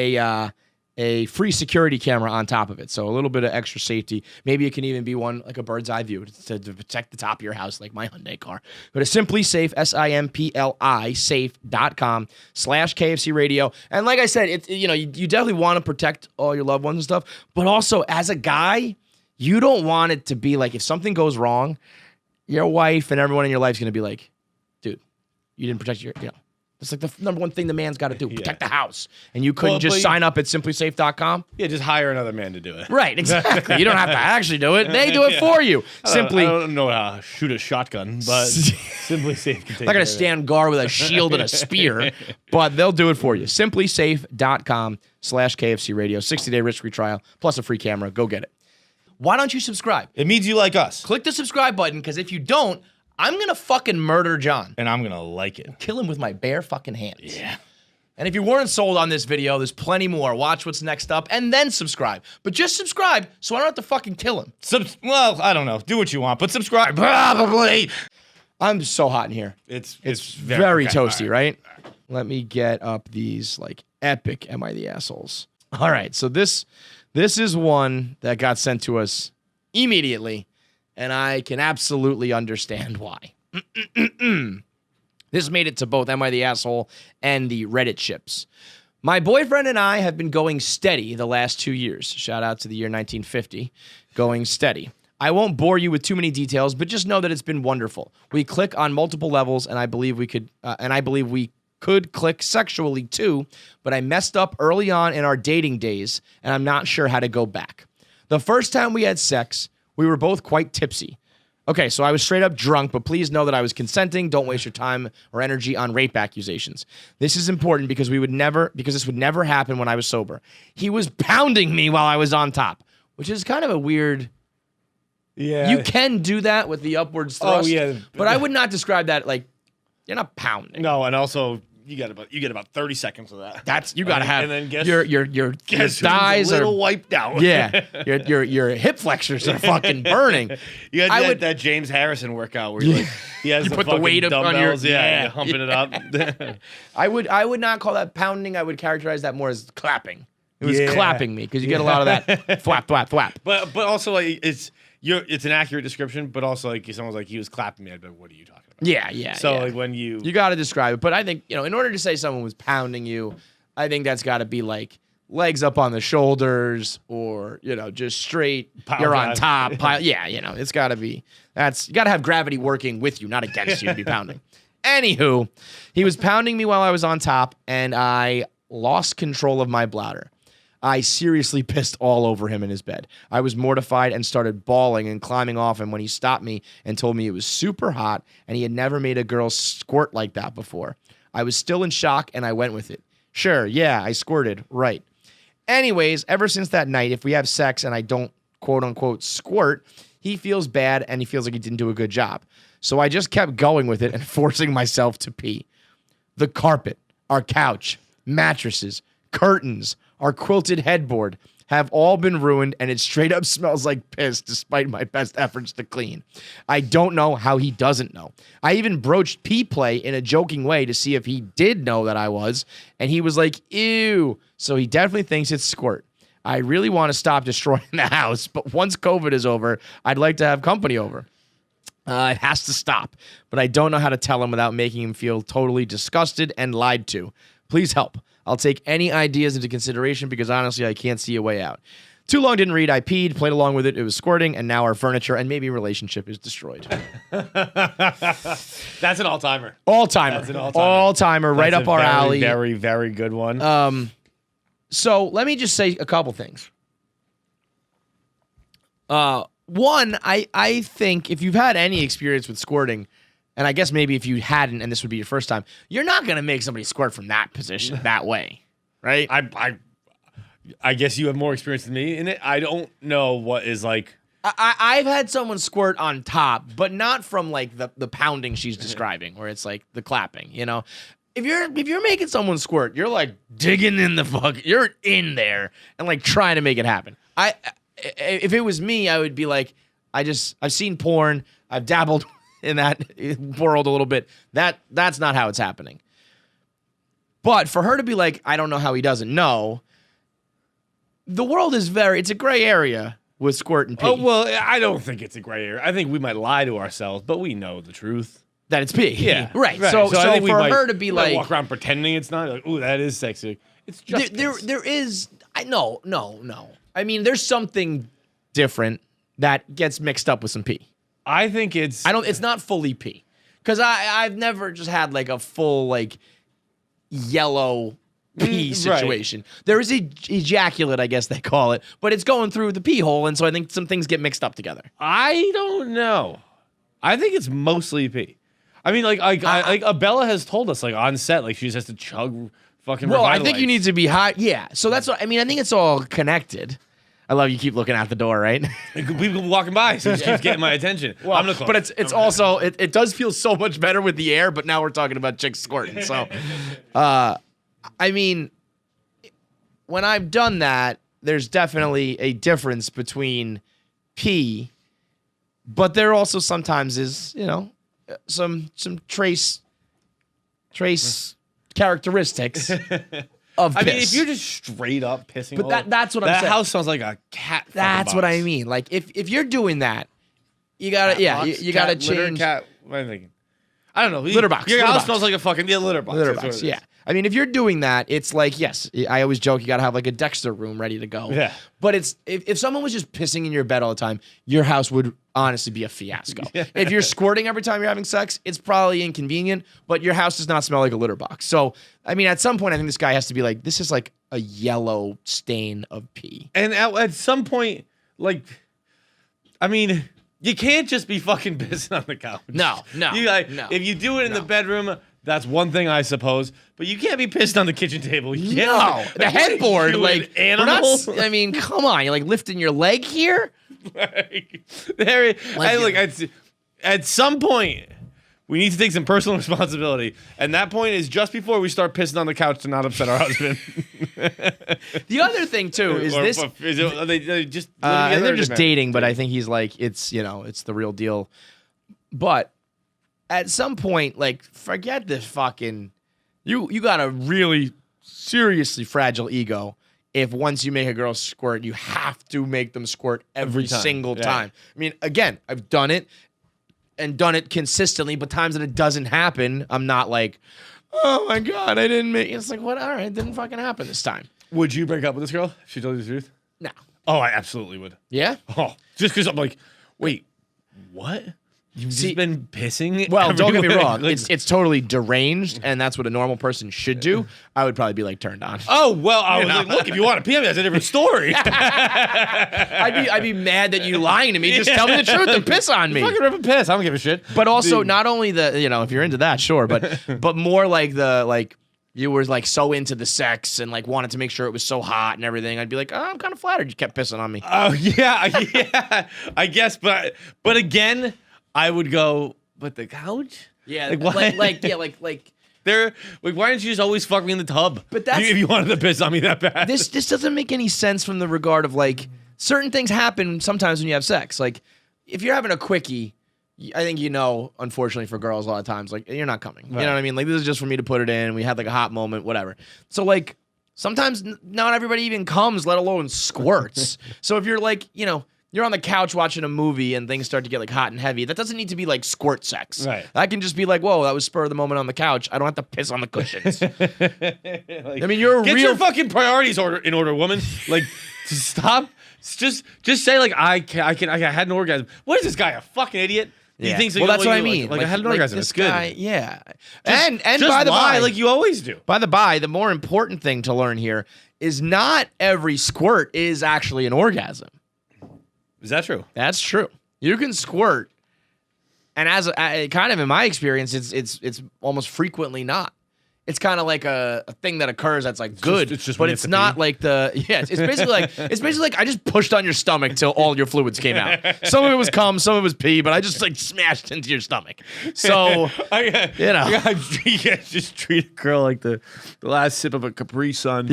a free security camera on top of it. So a little bit of extra safety. Maybe it can even be one like a bird's eye view to protect the top of your house, like my Hyundai car. Go to simplysafe, SIMPLI, safe.com/KFC radio. And like I said, you definitely want to protect all your loved ones and stuff. But also, as a guy, you don't want it to be like if something goes wrong, your wife and everyone in your life is going to be like, dude, you didn't protect it's like the number one thing the man's got to do, protect the house. And you couldn't just sign up at simplysafe.com? Yeah, just hire another man to do it. Right, exactly. You don't have to actually do it. They do it for you. I don't know how to shoot a shotgun, but Simply Safe can take They're not going to care stand guard with a shield and a spear, but they'll do it for you. Simplysafe.com/KFC radio. 60-day risk-free trial, plus a free camera. Go get it. Why don't you subscribe? of it. It means you like us. Click the subscribe button, because if you don't, I'm gonna fucking murder John. And I'm gonna like it. Kill him with my bare fucking hands. Yeah. And if you weren't sold on this video, there's plenty more. Watch what's next up and then subscribe. But just subscribe so I don't have to fucking kill him. Well, I don't know. Do what you want, but subscribe. Probably. I'm so hot in here. It's Very okay, toasty, all right? Let me get up these like epic Am I the Assholes? All right, so this is one that got sent to us immediately, and I can absolutely understand why. This made it to both Am I the Asshole and the Reddit ships. My boyfriend and I have been going steady the last 2 years. Shout out to the year 1950. Going steady. I won't bore you with too many details, but just know that it's been wonderful. We click on multiple levels, and I believe we could click sexually too, but I messed up early on in our dating days, and I'm not sure how to go back. The first time we had sex, we were both quite tipsy. Okay, so I was straight up drunk, but please know that I was consenting. Don't waste your time or energy on rape accusations. This is important because this would never happen when I was sober. He was pounding me while I was on top, which is kind of a weird. Yeah. You can do that with the upwards thrust. Oh, yeah. But I would not describe that like you're not pounding. No, and also you get about 30 seconds of that. That's you gotta have. And then guess your thighs a little are wiped out. yeah. Your hip flexors are fucking burning. You had that James Harrison workout where he has You the put the fucking weight up on your- dumbbells, yeah. you're humping it up. I would not call that pounding. I would characterize that more as clapping. It was Yeah. clapping me because you get a lot of that thwap thwap thwap. But also like it's an accurate description, but also like if someone's like he was clapping me, I'd be like, what are you talking about? Yeah. So yeah. like when you got to describe it. But I think in order to say someone was pounding you, I think that's got to be like legs up on the shoulders or just straight. Pile you're on drive. top. Pile, yeah, it's got to be. You got to have gravity working with you, not against you to be pounding. Anywho, he was pounding me while I was on top, and I lost control of my bladder. I seriously pissed all over him in his bed. I was mortified and started bawling and climbing off him when he stopped me and told me it was super hot and he had never made a girl squirt like that before. I was still in shock and I went with it. Sure, yeah, I squirted, right. Anyways, ever since that night, if we have sex and I don't quote unquote squirt, he feels bad and he feels like he didn't do a good job. So I just kept going with it and forcing myself to pee. The carpet, our couch, mattresses, curtains, our quilted headboard have all been ruined, and it straight up smells like piss despite my best efforts to clean. I don't know how he doesn't know. I even broached pee play in a joking way to see if he did know that I was, and he was like, ew. So he definitely thinks it's squirt. I really want to stop destroying the house, but once COVID is over, I'd like to have company over. It has to stop, but I don't know how to tell him without making him feel totally disgusted and lied to. Please help. I'll take any ideas into consideration because honestly, I can't see a way out. Too long didn't read. I peed, played along with it. It was squirting, and now our furniture and maybe relationship is destroyed. That's an all-timer. All-timer. That's an all-timer. All-timer, right That's up a our very, alley. Very, very good one. So let me just say a couple things. One, I think if you've had any experience with squirting, and I guess maybe if you hadn't and this would be your first time, you're not going to make somebody squirt from that position that way, right? I guess you have more experience than me in it. I don't know what is like. I've had someone squirt on top, but not from like the pounding she's describing, where it's like the clapping, If you're making someone squirt, you're like digging in the fuck. You're in there and like trying to make it happen. If it was me, I would be like, I've seen porn. I've dabbled in that world a little bit. That's not how it's happening. But for her to be like, I don't know how he doesn't know. The world is it's a gray area with squirt and pee. Oh, well, I don't think it's a gray area. I think we might lie to ourselves, but we know the truth. That it's pee. Yeah. Right. So So I think for her to be we might like, walk around pretending it's not like, ooh, that is sexy. It's just there is no. I mean, there's something different that gets mixed up with some pee. I think it's It's not fully pee. Because I've never just had like a full like yellow pee situation. Right. There is ejaculate, I guess they call it, but it's going through the pee hole, and so I think some things get mixed up together. I don't know. I think it's mostly pee. I mean, like Abella has told us, like on set, like she just has to chug fucking. Well, I think Revitalites. you need to be high. Yeah, so that's what I mean. I think it's all connected. I love you keep looking out the door, right? People walking by, so it just keeps getting my attention. Well, I'm gonna close. but it's also it does feel so much better with the air, but now we're talking about chicks squirting. So I mean, when I've done that, there's definitely a difference between pee, but there also sometimes is, some trace characteristics of piss. I mean, if you're just straight up pissing, But that's what I'm that saying. house sounds like a cat. fucking That's what box. I mean. Like if you're doing that, you gotta you gotta Cat, litter, change cat. What am I thinking? I don't know. Litter box, Your litter house box. smells like a fucking litter box. litter That's what box. it is. Yeah. I mean, if you're doing that, it's like, yes, I always joke you gotta have like a Dexter room ready to go. Yeah. But it's if someone was just pissing in your bed all the time, your house would honestly be a fiasco. If you're squirting every time you're having sex, it's probably inconvenient, but your house does not smell like a litter box. So, I mean, at some point, I think this guy has to be like, this is like a yellow stain of pee. And at some point, like, I mean, you can't just be fucking pissing on the couch. No. If you do it in the bedroom, that's one thing, I suppose. But you can't be pissed on the kitchen table. You can't. No, the headboard, You like an we're not animal. I mean, come on, you're like lifting your leg here. At some point, we need to take some personal responsibility, and that point is just before we start pissing on the couch to not upset our husband. The other thing too is this. Are they just And they're just married? dating, but I think he's like, it's it's the real deal. But at some point, like, forget this fucking. You got a really seriously fragile ego. If once you make a girl squirt, you have to make them squirt every time. single Yeah. time. I mean, again, I've done it and done it consistently, but times that it doesn't happen, I'm not like, oh my God, I didn't make. It's like, what? All right, it didn't fucking happen this time. Would you break up with this girl if she told you the truth? No. Oh, I absolutely would. Yeah? Oh, just because I'm like, wait, what? You've See- just been pissing? Well, don't get me everywhere? wrong. Like- It's totally deranged, and that's what a normal person should do. I would probably be like turned on. Oh, well, I was like, look, if you want to pee on me, that's a different story. I'd be mad that you lying to me. Just tell me the truth and piss on me. Fucking rip and piss. I don't give a shit. But also, Dude. not only the if you're into that, sure, but more like you were like so into the sex and like wanted to make sure it was so hot and everything. I'd be like, oh, I'm kind of flattered you kept pissing on me. Oh, yeah, I guess. But again, I would go, but the couch? Yeah, Like, why? like Why didn't you just always fuck me in the tub? But that's- if you wanted to piss on me that bad. this doesn't make any sense from the regard of like certain things happen sometimes when you have sex. Like if you're having a quickie, I think unfortunately for girls a lot of times, like you're not coming. You know what I mean? Like this is just for me to put it in. We had like a hot moment, whatever. So like sometimes not everybody even comes, let alone squirts. So if you're like, you're on the couch watching a movie and things start to get like hot and heavy, that doesn't need to be like squirt sex. Right. That can just be like, whoa, that was spur of the moment on the couch. I don't have to piss on the cushions. Like, I mean, you're a get real your fucking priorities in order, woman. Like, just stop. Just say like I had an orgasm. What is this guy, a fucking idiot? He Yeah. thinks Well, that's what I mean. Like I had an orgasm. This It's good. guy, yeah. Just and by the lie by, like you always do. the more important thing to learn here is not every squirt is actually an orgasm. Is that true? That's true. You can squirt, and as kind of in my experience, it's almost frequently not. It's kind of like a thing that occurs that's like good, it's just but when you it's have to not pee. like it's basically like I just pushed on your stomach till all your fluids came out. Some of it was cum, some of it was pee, but I just like smashed into your stomach. So you can't just treat a girl like the last sip of a Capri Sun.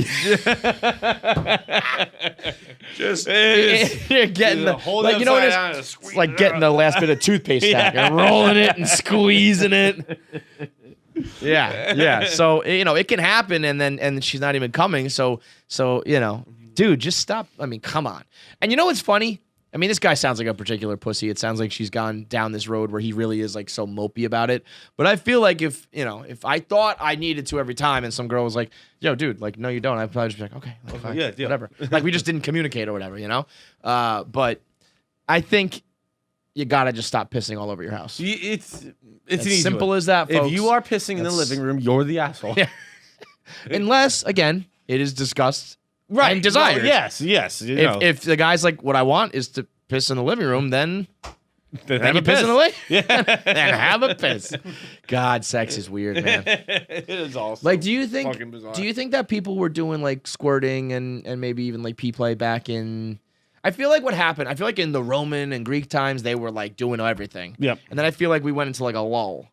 Just you're getting the hold like it you know what upside down it and is? squeeze It's like it getting out. the last bit of toothpaste stack and rolling it and squeezing it. Yeah. So it can happen, and she's not even coming. So dude, just stop. I mean, come on. And you know what's funny? I mean, this guy sounds like a particular pussy. It sounds like she's gone down this road where he really is like so mopey about it. But I feel like if I thought I needed to every time, and some girl was like, "Yo, dude, like, no, you don't," I'd probably just be like, "Okay, like, fine, yeah. whatever." Like we just didn't communicate or whatever, But I think you gotta just stop pissing all over your house. It's As an easy simple one. as that, folks. If you are pissing in the living room, you're the asshole. Yeah. Unless, again, it is discussed and desired. Well, yes. If the guy's like, what I want is to piss in the living room, then have you a piss in the way. Yeah. Then have a piss. God, sex is weird, man. It is awesome. Like, Fucking bizarre. do you think that people were doing like squirting and maybe even like pee play back in I feel like what happened, I feel like in the Roman and Greek times, they were like doing everything. Yep. And then I feel like we went into like a lull.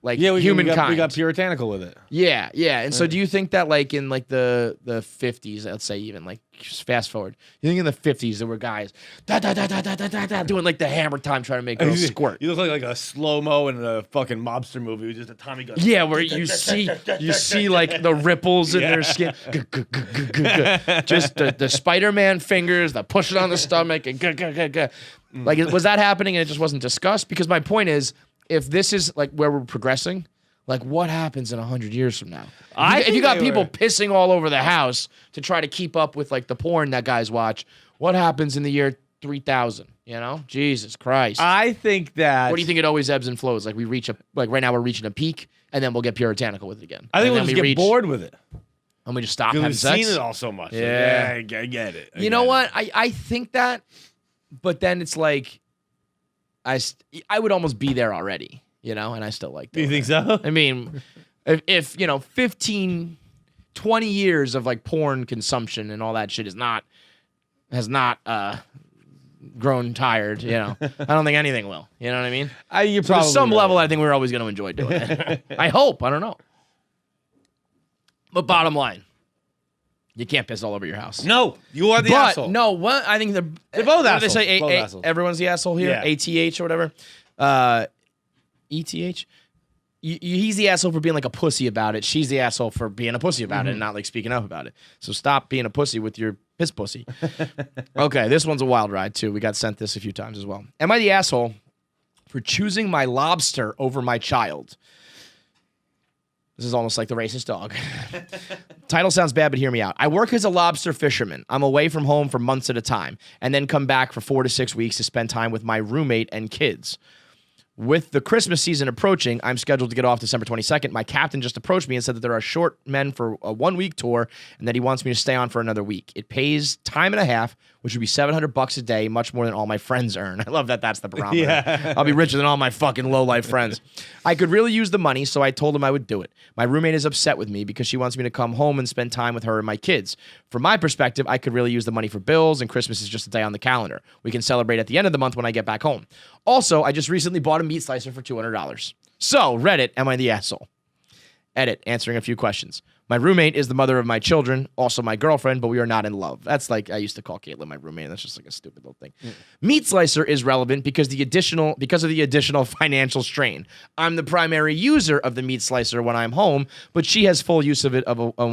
Like Yeah, humankind. we got puritanical with it. Yeah, yeah. And so do you think that like in like the 50s, let's say even like just fast forward, you think in the 50s there were guys doing like the hammer time trying to make girls squirt? You look like a slow-mo in a fucking mobster movie with just a Tommy gun. Yeah, where you see like the ripples in their skin. Just the Spider-Man fingers, the pushing on the stomach and like was that happening and it just wasn't discussed? Because my point is, if this is like where we're progressing, like what happens in 100 years from now? If you got people pissing all over the house to try to keep up with like the porn that guys watch, what happens in the year 3000? You know, Jesus Christ. I think that. What do you think? It always ebbs and flows. Like right now we're reaching a peak, and then we'll get puritanical with it again. I think and we'll just get bored with it. And we just stop We've having sex. seen it all so much. Yeah, I get it. You know what? I think that, but then it's like, I would almost be there already, you know, and I still like that. You think so? I mean, if 15, 20 years of like porn consumption and all that shit has not grown tired, you know, I don't think anything will. You know what I mean? You're So probably there's some right. level I think we're always going to enjoy doing it. I hope. I don't know. But bottom line, you can't piss all over your house. No, you are the asshole. No, what I think they're both what do they assholes. say Both assholes. everyone's the asshole here. Yeah. ATH or whatever. ETH. He's the asshole for being like a pussy about it. She's the asshole for being a pussy about it and not like speaking up about it. So stop being a pussy with your piss pussy. Okay, this one's a wild ride too. We got sent this a few times as well. Am I the asshole for choosing my lobster over my child? This is almost like the racist dog. Title sounds bad, but hear me out. I work as a lobster fisherman. I'm away from home for months at a time and then come back for 4 to 6 weeks to spend time with my roommate and kids. With the Christmas season approaching, I'm scheduled to get off December 22nd. My captain just approached me and said that there are short men for a 1-week tour and that he wants me to stay on for another week. It pays time and a half, which would be $700 a day, much more than all my friends earn. I love that that's the barometer. Yeah. I'll be richer than all my fucking low-life friends. I could really use the money, so I told him I would do it. My roommate is upset with me because she wants me to come home and spend time with her and my kids. From my perspective, I could really use the money for bills, and Christmas is just a day on the calendar. We can celebrate at the end of the month when I get back home. Also, I just recently bought a meat slicer for $200. So, Reddit, am I the asshole? Edit, answering a few questions. My roommate is the mother of my children, also my girlfriend, but we are not in love. That's like, I used to call Caitlin my roommate. That's just like a stupid little thing. Meat slicer is relevant because of the additional financial strain. I'm the primary user of the meat slicer when I'm home, but she has full use of it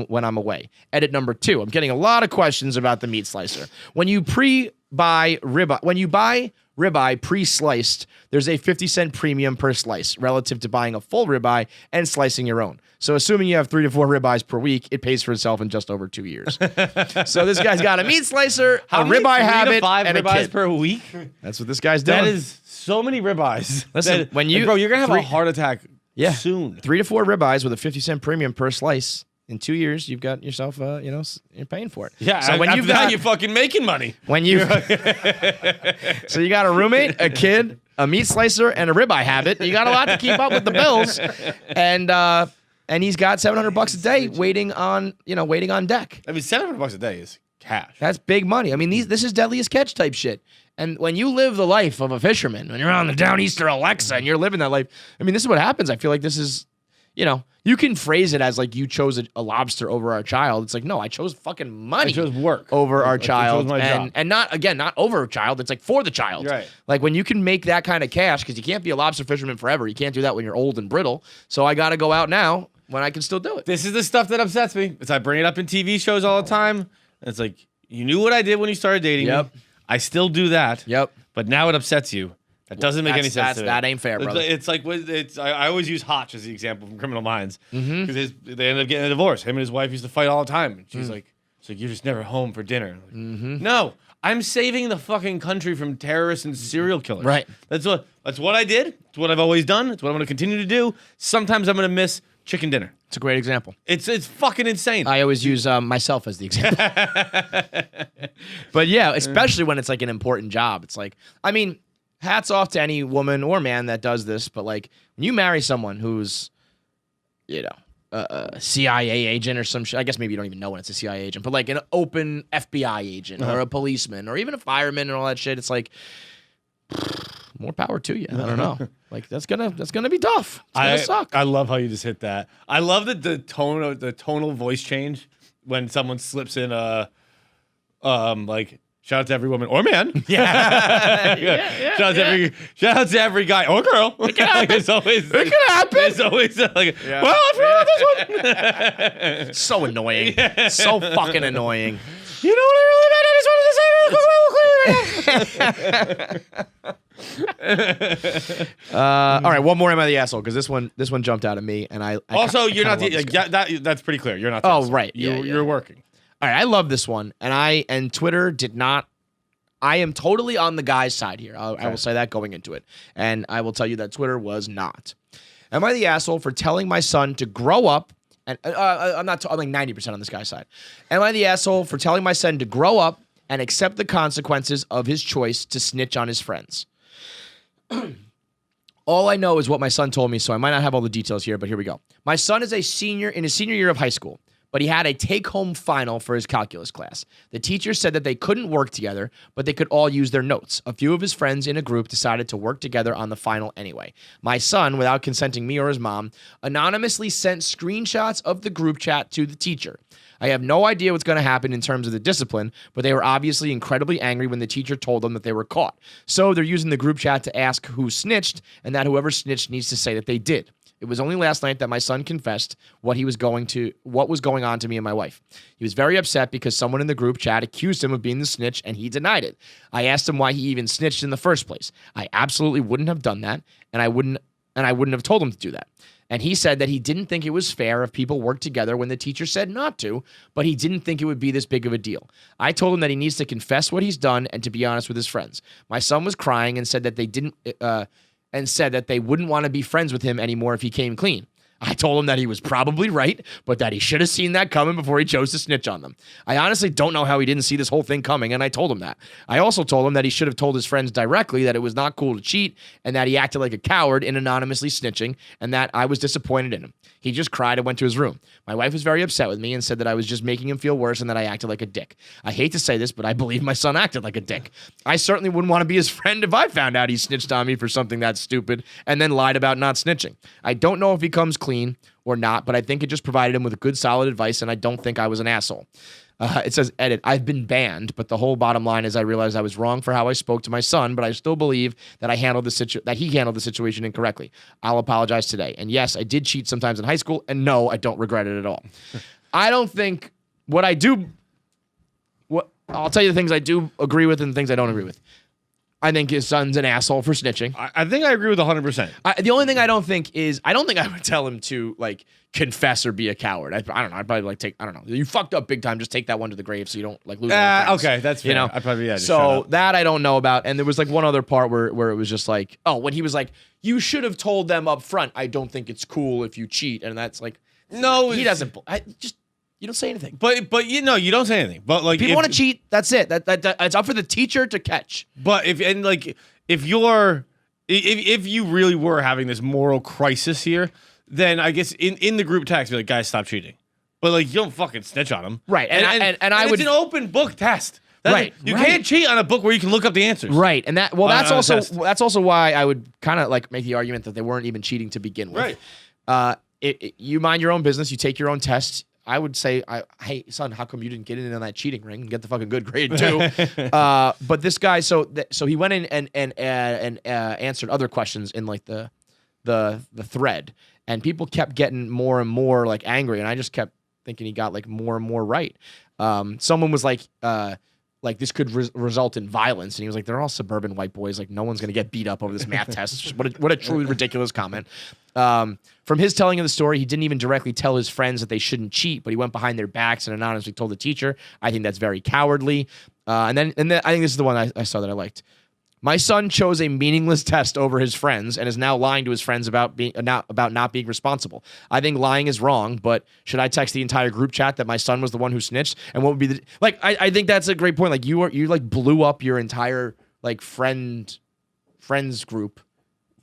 when I'm away. Edit number 2. I'm getting a lot of questions about the meat slicer. When you buy ribeye pre-sliced, there's a 50-cent premium per slice relative to buying a full ribeye and slicing your own. So assuming you have 3 to 4 ribeyes per week, it pays for itself in just over 2 years. So this guy's got a meat slicer, a ribeye habit, 3 to 5 and a ribeyes kid. per week? That's what this guy's doing. That is so many ribeyes. Listen, when you- bro, you're gonna have three- a heart attack soon. 3 to 4 ribeyes with a 50-cent premium per slice. In 2 years, you've got yourself, you're paying for it. Yeah, So when after you've that, got, you're fucking making money. when you, so you got a roommate, a kid, a meat slicer, and a ribeye habit. You got a lot to keep up with the bills, and he's got $700 a day waiting on deck. I mean, $700 a day is cash. That's big money. I mean, this is deadliest catch type shit. And when you live the life of a fisherman, when you're on the Downeaster Alexa and you're living that life, I mean, this is what happens. I feel like this is, you can phrase it as like you chose a lobster over our child. It's like, no, I chose fucking money. I chose work over our I chose child. my job. And not over a child. It's like for the child. Right. Like when you can make that kind of cash, because you can't be a lobster fisherman forever. You can't do that when you're old and brittle. So I got to go out now when I can still do it. This is the stuff that upsets me. It's I bring it up in TV shows all the time. And it's like, you knew what I did when you started dating Yep. me. I still do that. Yep. But now it upsets you. That doesn't make any sense to me. That ain't fair, brother. It's like I always use Hotch as the example from Criminal Minds because they ended up getting a divorce. Him and his wife used to fight all the time. And she's like, you're just never home for dinner. Like, no, I'm saving the fucking country from terrorists and serial killers. Right. That's what I did. It's what I've always done. It's what I'm going to continue to do. Sometimes I'm going to miss chicken dinner. It's a great example. It's fucking insane. I always use myself as the example. But yeah, especially when it's like an important job. It's like, I mean, hats off to any woman or man that does this, but like when you marry someone who's, CIA agent or some shit. I guess maybe you don't even know when it's a CIA agent, but like an open FBI agent or a policeman or even a fireman and all that shit. It's like more power to you. I don't know. Like that's gonna be tough. It's gonna suck. I love how you just hit that. I love the tonal voice change when someone slips in like shout out to every woman or man. Yeah. Shout out to every guy or girl. It can happen. It's always like well, I forgot this one. So annoying. So fucking annoying. You know what I really meant? All right, one more. Am I the asshole? Because this one jumped out at me, and I also you're not the. that's pretty clear. You're not. Oh right, You're working. All right, I love this one, and Twitter did not. I am totally on the guy's side here. I will say that going into it, and I will tell you that Twitter was not. Am I the asshole for telling my son to grow up? And I'm like 90% on this guy's side. Am I the asshole for telling my son to grow up and accept the consequences of his choice to snitch on his friends? All I know is what my son told me, so I might not have all the details here, but here we go. My son is in his senior year of high school, but he had a take-home final for his calculus class. The teacher said that they couldn't work together, but they could all use their notes. A few of his friends in a group decided to work together on the final anyway. My son, without consenting me or his mom, anonymously sent screenshots of the group chat to the teacher. I have no idea what's going to happen in terms of the discipline, but they were obviously incredibly angry when the teacher told them that they were caught. So they're using the group chat to ask who snitched, and that whoever snitched needs to say that they did. It was only last night that my son confessed what was going on to me and my wife. He was very upset because someone in the group chat accused him of being the snitch and he denied it. I asked him why he even snitched in the first place. I absolutely wouldn't have done that, and I wouldn't have told him to do that. And he said that he didn't think it was fair if people worked together when the teacher said not to, but he didn't think it would be this big of a deal. I told him that he needs to confess what he's done and to be honest with his friends. My son was crying and said that they wouldn't want to be friends with him anymore if he came clean. I told him that he was probably right, but that he should have seen that coming before he chose to snitch on them. I honestly don't know how he didn't see this whole thing coming, and I told him that. I also told him that he should have told his friends directly that it was not cool to cheat, and that he acted like a coward in anonymously snitching, and that I was disappointed in him. He just cried and went to his room. My wife was very upset with me and said that I was just making him feel worse and that I acted like a dick. I hate to say this, but I believe my son acted like a dick. I certainly wouldn't want to be his friend if I found out he snitched on me for something that stupid and then lied about not snitching. I don't know if he comes clean or not, but I think it just provided him with good, solid advice, and I don't think I was an asshole. It says, edit, I've been banned, but the whole bottom line is I realized I was wrong for how I spoke to my son, but I still believe that he handled the situation incorrectly. I'll apologize today. And yes, I did cheat sometimes in high school, and no, I don't regret it at all. I don't think I'll tell you the things I do agree with and the things I don't agree with. I think his son's an asshole for snitching. I think I agree with 100%. The only thing I don't think I would tell him to like confess or be a coward. I don't know. I'd probably you fucked up big time. Just take that one to the grave so you don't like lose. Okay, that's fair. You know, I probably just so that I don't know about. And there was like one other part where it was just like, oh, when he was like, you should have told them up front. I don't think it's cool if you cheat, and that's like, no, he doesn't. You don't say anything. But you don't say anything. But like people want to cheat, that's it. That it's up for the teacher to catch. But if you really were having this moral crisis here, then I guess in the group text be like, guys, stop cheating. But like you don't fucking snitch on them. Right. And it's an open book test. You can't cheat on a book where you can look up the answers. Right. And that's also why I would kind of like make the argument that they weren't even cheating to begin with. Right. You mind your own business, you take your own tests. I would say, hey, son, how come you didn't get in on that cheating ring and get the fucking good grade too? But this guy, so he went in and answered other questions in like the thread, and people kept getting more and more like angry, and I just kept thinking he got like more and more right. Someone was like this could result in violence, and he was like, they're all suburban white boys, like no one's gonna get beat up over this math test. What a truly ridiculous comment. From his telling of the story, he didn't even directly tell his friends that they shouldn't cheat, but he went behind their backs and anonymously told the teacher. I think that's very cowardly. And then I think this is the one I saw that I liked. My son chose a meaningless test over his friends and is now lying to his friends about not being responsible. I think lying is wrong, but should I text the entire group chat that my son was the one who snitched? And what would be I think that's a great point. Like you like blew up your entire like friends group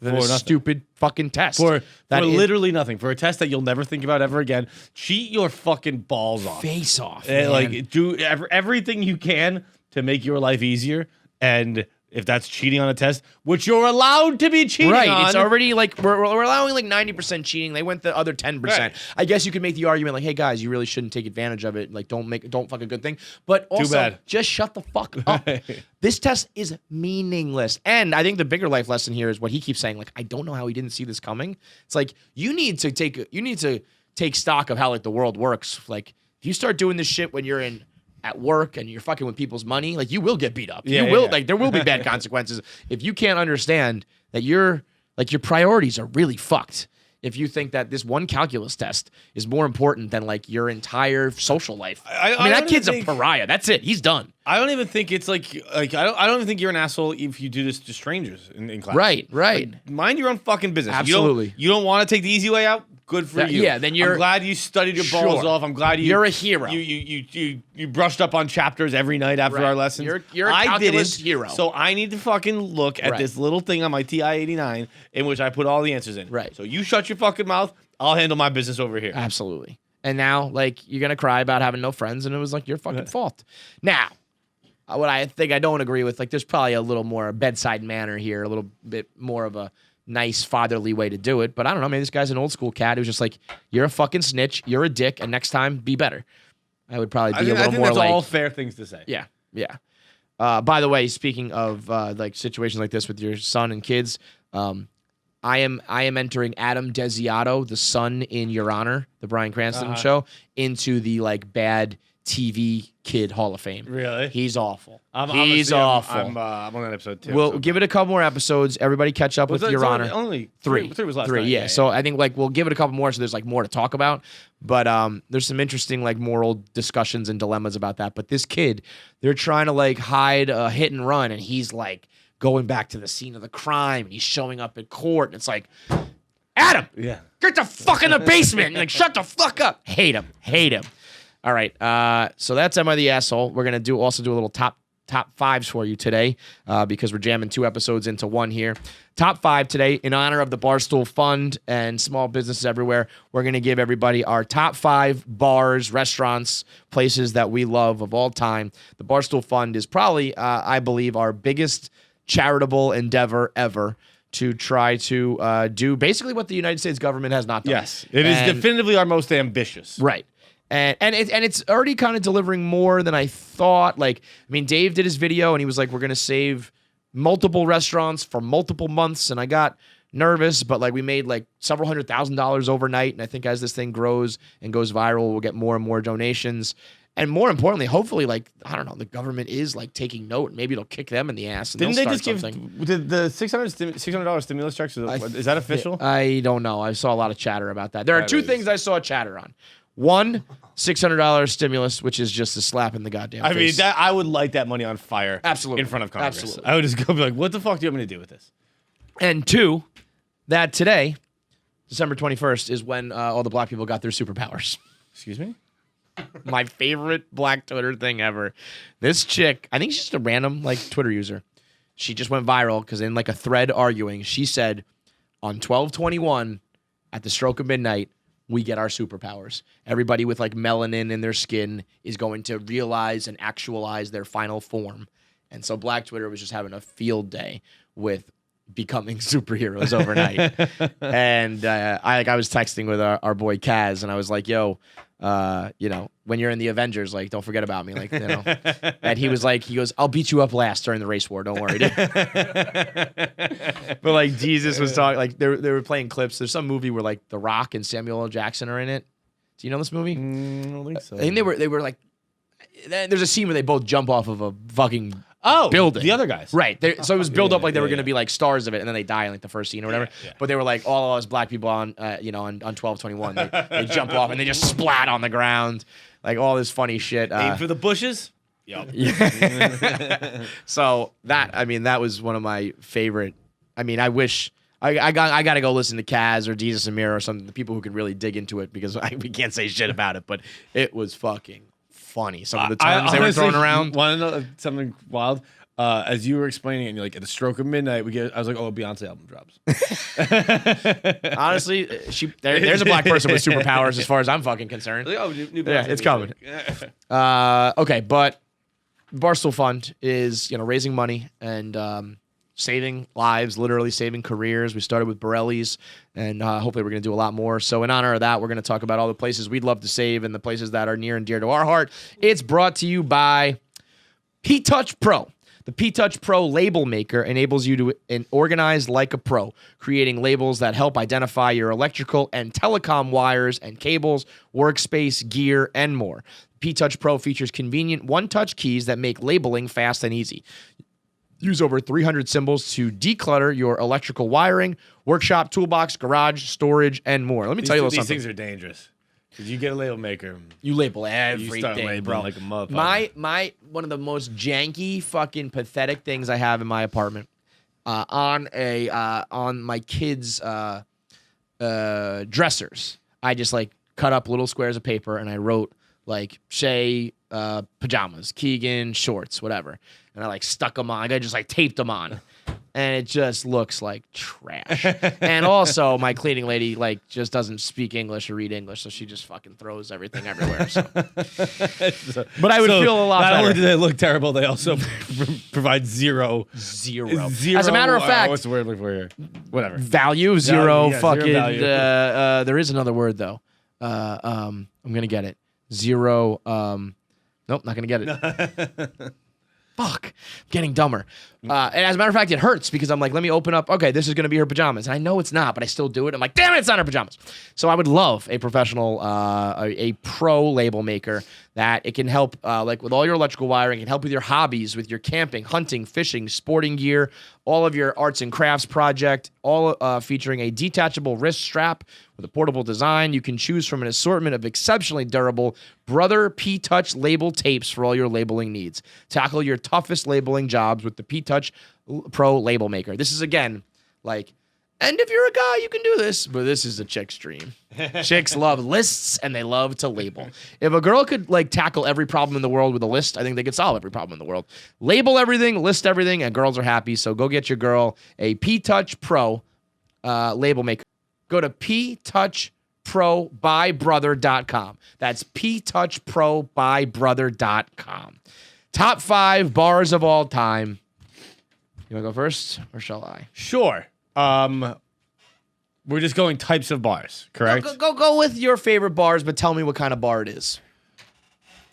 than For a nothing. stupid fucking test. For That is- literally nothing. For a test that you'll never think about ever again. Cheat your fucking balls off. face off. And, Man. like do everything you can to make your life easier. And if that's cheating on a test, which you're allowed to be cheating right. on. It's already like we're allowing like 90% cheating. They went the other 10%. Right. I guess you could make the argument like, hey guys, you really shouldn't take advantage of it. Like don't fuck a good thing. But also bad. just shut the fuck up. This test is meaningless. And I think the bigger life lesson here is what he keeps saying. Like, I don't know how he didn't see this coming. It's like you need to take stock of how like the world works. Like if you start doing this shit when you're at work and you're fucking with people's money, like you will get beat up. Yeah, you will yeah. like there will be bad consequences if you can't understand that your priorities are really fucked. If you think that this one calculus test is more important than like your entire social life. I mean, that don't kid's even a pariah. That's it. He's done. I don't even think it's like I don't even think you're an asshole if you do this to strangers in class. Right. Like, mind your own fucking business. Absolutely. You don't want to take the easy way out? Good for you. Yeah, then you're- I'm glad you studied your balls Sure. off. I'm glad You're a hero. You brushed up on chapters every night after Right. our lessons. You're a I calculus didn't, hero. So I need to fucking look at Right. this little thing on my TI-89 in which I put all the answers in. Right. So you shut your fucking mouth. I'll handle my business over here. Absolutely. And now, like, you're gonna cry about having no friends, and it was like your fucking fault. Now, what I think I don't agree with, like, there's probably a little more bedside manner here, a little bit more of a nice fatherly way to do it. But I don't know, maybe this guy's an old school cat who's just like, you're a fucking snitch, you're a dick, and next time, be better. I would probably be a I little think more that's like, all fair things to say. yeah. By the way, speaking of like situations like this with your son and kids, I am entering Adam Desiato, the son in Your Honor, the Bryan Cranston show, into the like bad TV kid Hall of Fame. Really? He's awful. He's awful. I'm on that episode too. We'll so- give it a couple more episodes. Everybody catch up with it's Your only- Honor. Only Three. Three was last Three, night. yeah. So I think like we'll give it a couple more, so there's like more to talk about. But there's some interesting like moral discussions and dilemmas about that. But this kid, they're trying to like hide a hit and run, and he's like going back to the scene of the crime, and he's showing up at court, and it's like, Adam, Yeah. get the fuck in the basement, and like shut the fuck up. Hate him. All right, so that's Am I the Asshole? We're gonna also do a little top fives for you today because we're jamming 2 episodes into one here. Top 5 today in honor of the Barstool Fund and small businesses everywhere. We're gonna give everybody our top 5 bars, restaurants, places that we love of all time. The Barstool Fund is probably, I believe, our biggest charitable endeavor ever to try to do basically what the United States government has not done. Yes, it is And- definitively our most ambitious. Right. And it's already kind of delivering more than I thought. Like, I mean, Dave did his video and he was like, we're going to save multiple restaurants for multiple months. And I got nervous, but like we made like several $100,000 overnight. And I think as this thing grows and goes viral, we'll get more and more donations. And more importantly, hopefully, like, I don't know, the government is like taking note. Maybe it'll kick them in the ass. And Didn't they they'll just start give something. the $600 stimulus checks? Is that official? I don't know. I saw a lot of chatter about that. There are That 2 is- things I saw chatter on. One, $600 stimulus, which is just a slap in the goddamn I mean, face. I would light that money on fire. Absolutely. In front of Congress. Absolutely. I would just go be like, what the fuck do you want me to do with this? And 2, that today, December 21st, is when all the black people got their superpowers. Excuse me? My favorite black Twitter thing ever. This chick, I think she's just a random like Twitter user. She just went viral because in like a thread arguing, she said on 12/21 at the stroke of midnight, we get our superpowers. Everybody with like melanin in their skin is going to realize and actualize their final form. And so Black Twitter was just having a field day with becoming superheroes overnight. And I was texting with our boy Kaz, and I was like, yo, when you're in the Avengers, like, don't forget about me. Like, and he goes, I'll beat you up last during the race war. Don't worry. But like Jesus was talking, like they were playing clips. There's some movie where like The Rock and Samuel L. Jackson are in it. Do you know this movie? I don't think so. I think they were like, there's a scene where they both jump off of a fucking building. The other guys. Right. So it was built up like they were yeah, going to be like stars of it, and then they die in like the first scene or whatever. Yeah. But they were like all of us black people on 12/21. They jump off and they just splat on the ground, like all this funny shit. Aim for the bushes. Yep. So that was one of my favorite. I mean, I wish I got to go listen to Kaz or Jesus Amir or something. The people who could really dig into it because we can't say shit about it, but it was fucking funny. Some of the terms they were throwing around. Want to know something wild? as you were explaining it, and you're like, at the stroke of midnight, I was like, oh, Beyonce album drops. Honestly, there's a black person with superpowers as far as I'm fucking concerned. Like, oh, new Yeah, Beyonce it's coming. music. Okay, but Barstool Fund is raising money and saving lives, literally saving careers. We started with Borelli's, and hopefully we're going to do a lot more. So in honor of that, we're going to talk about all the places we'd love to save and the places that are near and dear to our heart. It's brought to you by P-Touch Pro. The P-Touch Pro label maker enables you to organize like a pro, creating labels that help identify your electrical and telecom wires and cables, workspace, gear, and more. P-Touch Pro features convenient one-touch keys that make labeling fast and easy. Use over 300 symbols to declutter your electrical wiring, workshop, toolbox, garage, storage, and more. Let me tell you These something. things are dangerous. Because you get a label maker. You label You everything, start labeling bro. like a motherfucker. My one of the most janky, fucking pathetic things I have in my apartment, on my kids' dressers. I just like cut up little squares of paper and I wrote like Shay pajamas, Keegan shorts, whatever, and I like stuck them on. I just like taped them on. And it just looks like trash. And also, my cleaning lady like just doesn't speak English or read English, so she just fucking throws everything everywhere. So. But I would feel a lot not better. only do they look terrible, they also provide zero. Zero. As a matter of fact, what's the word I'm looking for here? Whatever. value, zero, yeah, zero fucking. value. There is another word though. I'm gonna get it. Zero. Nope, not gonna get it. Fuck, I'm getting dumber. And as a matter of fact, it hurts because I'm like, let me open up. Okay, this is going to be her pajamas. And I know it's not, but I still do it. I'm like, damn it, it's not her pajamas. So I would love a professional, a pro label maker that it can help, like with all your electrical wiring, it can help with your hobbies, with your camping, hunting, fishing, sporting gear, all of your arts and crafts project, all featuring a detachable wrist strap with a portable design. You can choose from an assortment of exceptionally durable Brother P-Touch label tapes for all your labeling needs. Tackle your toughest labeling jobs with the P-Touch Pro label maker. This is, again, like, and if you're a guy, you can do this, but this is a chick's dream. Chicks love lists, and they love to label. If a girl could, like, tackle every problem in the world with a list, I think they could solve every problem in the world. Label everything, list everything, and girls are happy, so go get your girl a P-Touch Pro label maker. Go to ptouchprobybrother.com. That's ptouchprobybrother.com. Top 5 bars of all time. You want to go first, or shall I? Sure. We're just going types of bars, correct? Go with your favorite bars, but tell me what kind of bar it is.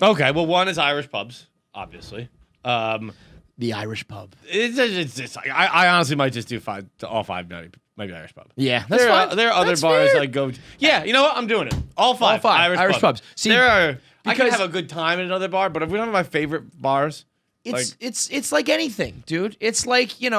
Okay. Well, one is Irish pubs, obviously. The Irish pub. I honestly might just do all five, maybe Irish pub. Yeah, that's fine. There are other That's bars fair. I go to. Yeah, you know what? I'm doing it. All five. Irish pubs. See, I can because- have a good time at another bar, but if we don't have my favorite bars, It's like anything, dude. It's like, you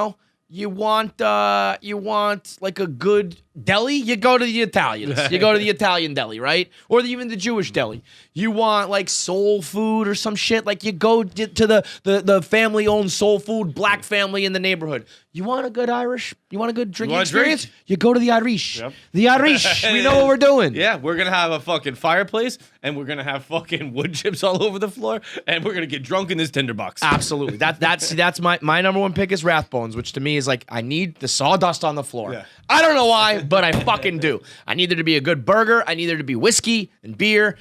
want like a good deli, you go to the Italians. You go to the Italian deli, right? Or even the Jewish deli. You want like soul food or some shit, like you go to the family-owned soul food, black family in the neighborhood. You want a good Irish? You want a good drinking experience? Drink? You go to the Irish. Yep. The Irish. We know what we're doing. yeah, we're gonna have a fucking fireplace, and we're gonna have fucking wood chips all over the floor, and we're gonna get drunk in this tinderbox. Absolutely. That's my number one pick is Rathbones, which to me is like I need the sawdust on the floor. Yeah. I don't know why, but I fucking do. I need there to be a good burger. I need there to be whiskey and beer,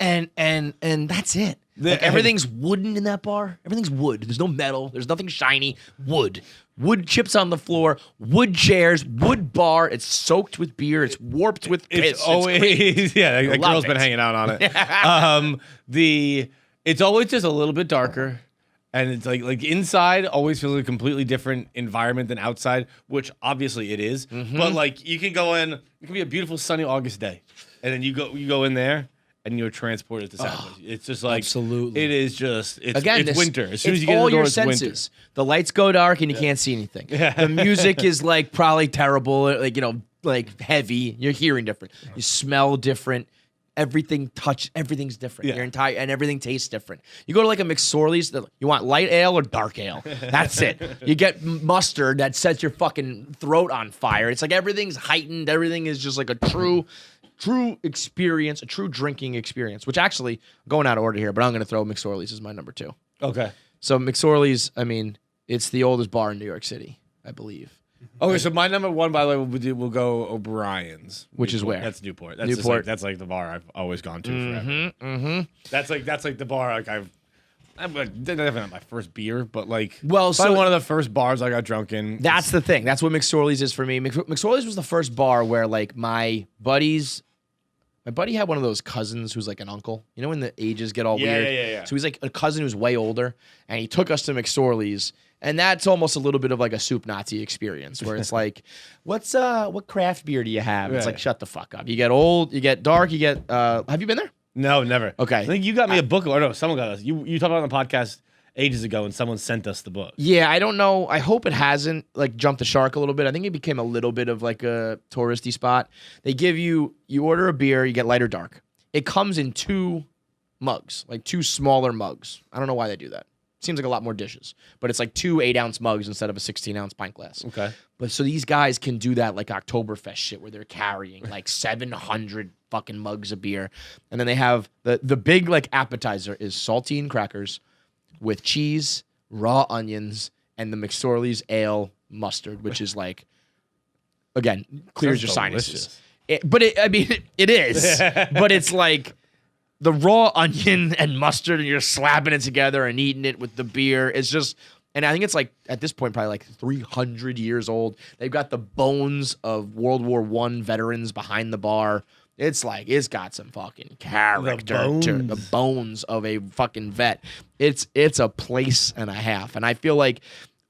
and that's it. Like everything's wooden in that bar. Everything's wood. There's no metal. There's nothing shiny. Wood. Wood chips on the floor. Wood chairs. Wood bar. It's soaked with beer. It's warped with piss. It's always that love girl's it. been hanging out on it. It's always just a little bit darker, and it's like inside always feels like a completely different environment than outside, which obviously it is. Mm-hmm. But like you can go in, it can be a beautiful sunny August day, and then you go in there. And you're transported to Southwest. It's just like absolutely. It is just it's Again, winter. As soon as it's you get in all the door, your it's winter. senses. The lights go dark and you can't see anything. The music is like probably terrible, like heavy. You're hearing different. You smell different. Everything's different. Yeah. Your entire and everything tastes different. You go to like a McSorley's. You want light ale or dark ale? That's it. You get mustard that sets your fucking throat on fire. It's like everything's heightened. Everything is just like a true experience, a true drinking experience. Which actually, I'm going out of order here, but I'm going to throw McSorley's as my number 2. Okay. So McSorley's, I mean, It's the oldest bar in New York City, I believe. Okay, so my number one, by the way, will go O'Brien's, Which is where? That's Newport. That's Newport. That's like the bar I've always gone to forever. Mm-hmm. That's like the bar like I'm like, definitely not my first beer, but like Well, probably so- one of the first bars I got drunk in. That's the thing. That's what McSorley's is for me. McSorley's was the first bar where like my buddy had one of those cousins who's like an uncle. You know when the ages get all weird? Yeah. So he's like a cousin who's way older, and he took us to McSorley's, and that's almost a little bit of like a soup Nazi experience where it's like, what craft beer do you have? It's Yeah. like, shut the fuck up. You get old, you get dark, you get. Have you been there? No, never. Okay. I think you got me a book, or no, someone got us. You talked about it on the podcast ages ago, and someone sent us the book. Yeah, I don't know. I hope it hasn't like jumped the shark a little bit. I think it became a little bit of like a touristy spot. They give you order a beer, you get light or dark. It comes in 2 mugs, like 2 smaller mugs. I don't know why they do that. Seems like a lot more dishes, but it's like 2 8-ounce mugs instead of a 16-ounce pint glass. Okay. But so these guys can do that like Oktoberfest shit where they're carrying like 700 fucking mugs of beer. And then they have the big like appetizer is saltine crackers with cheese, raw onions, and the McSorley's ale mustard, which is like, again, clears Sounds your sinuses. delicious. I mean, it is, but it's like the raw onion and mustard, and you're slapping it together and eating it with the beer. It's just, and I think it's like at this point probably like 300 years old. They've got the bones of World War I veterans behind the bar. It's like it's got some fucking character to the bones of a fucking vet. It's a place and a half, and I feel like.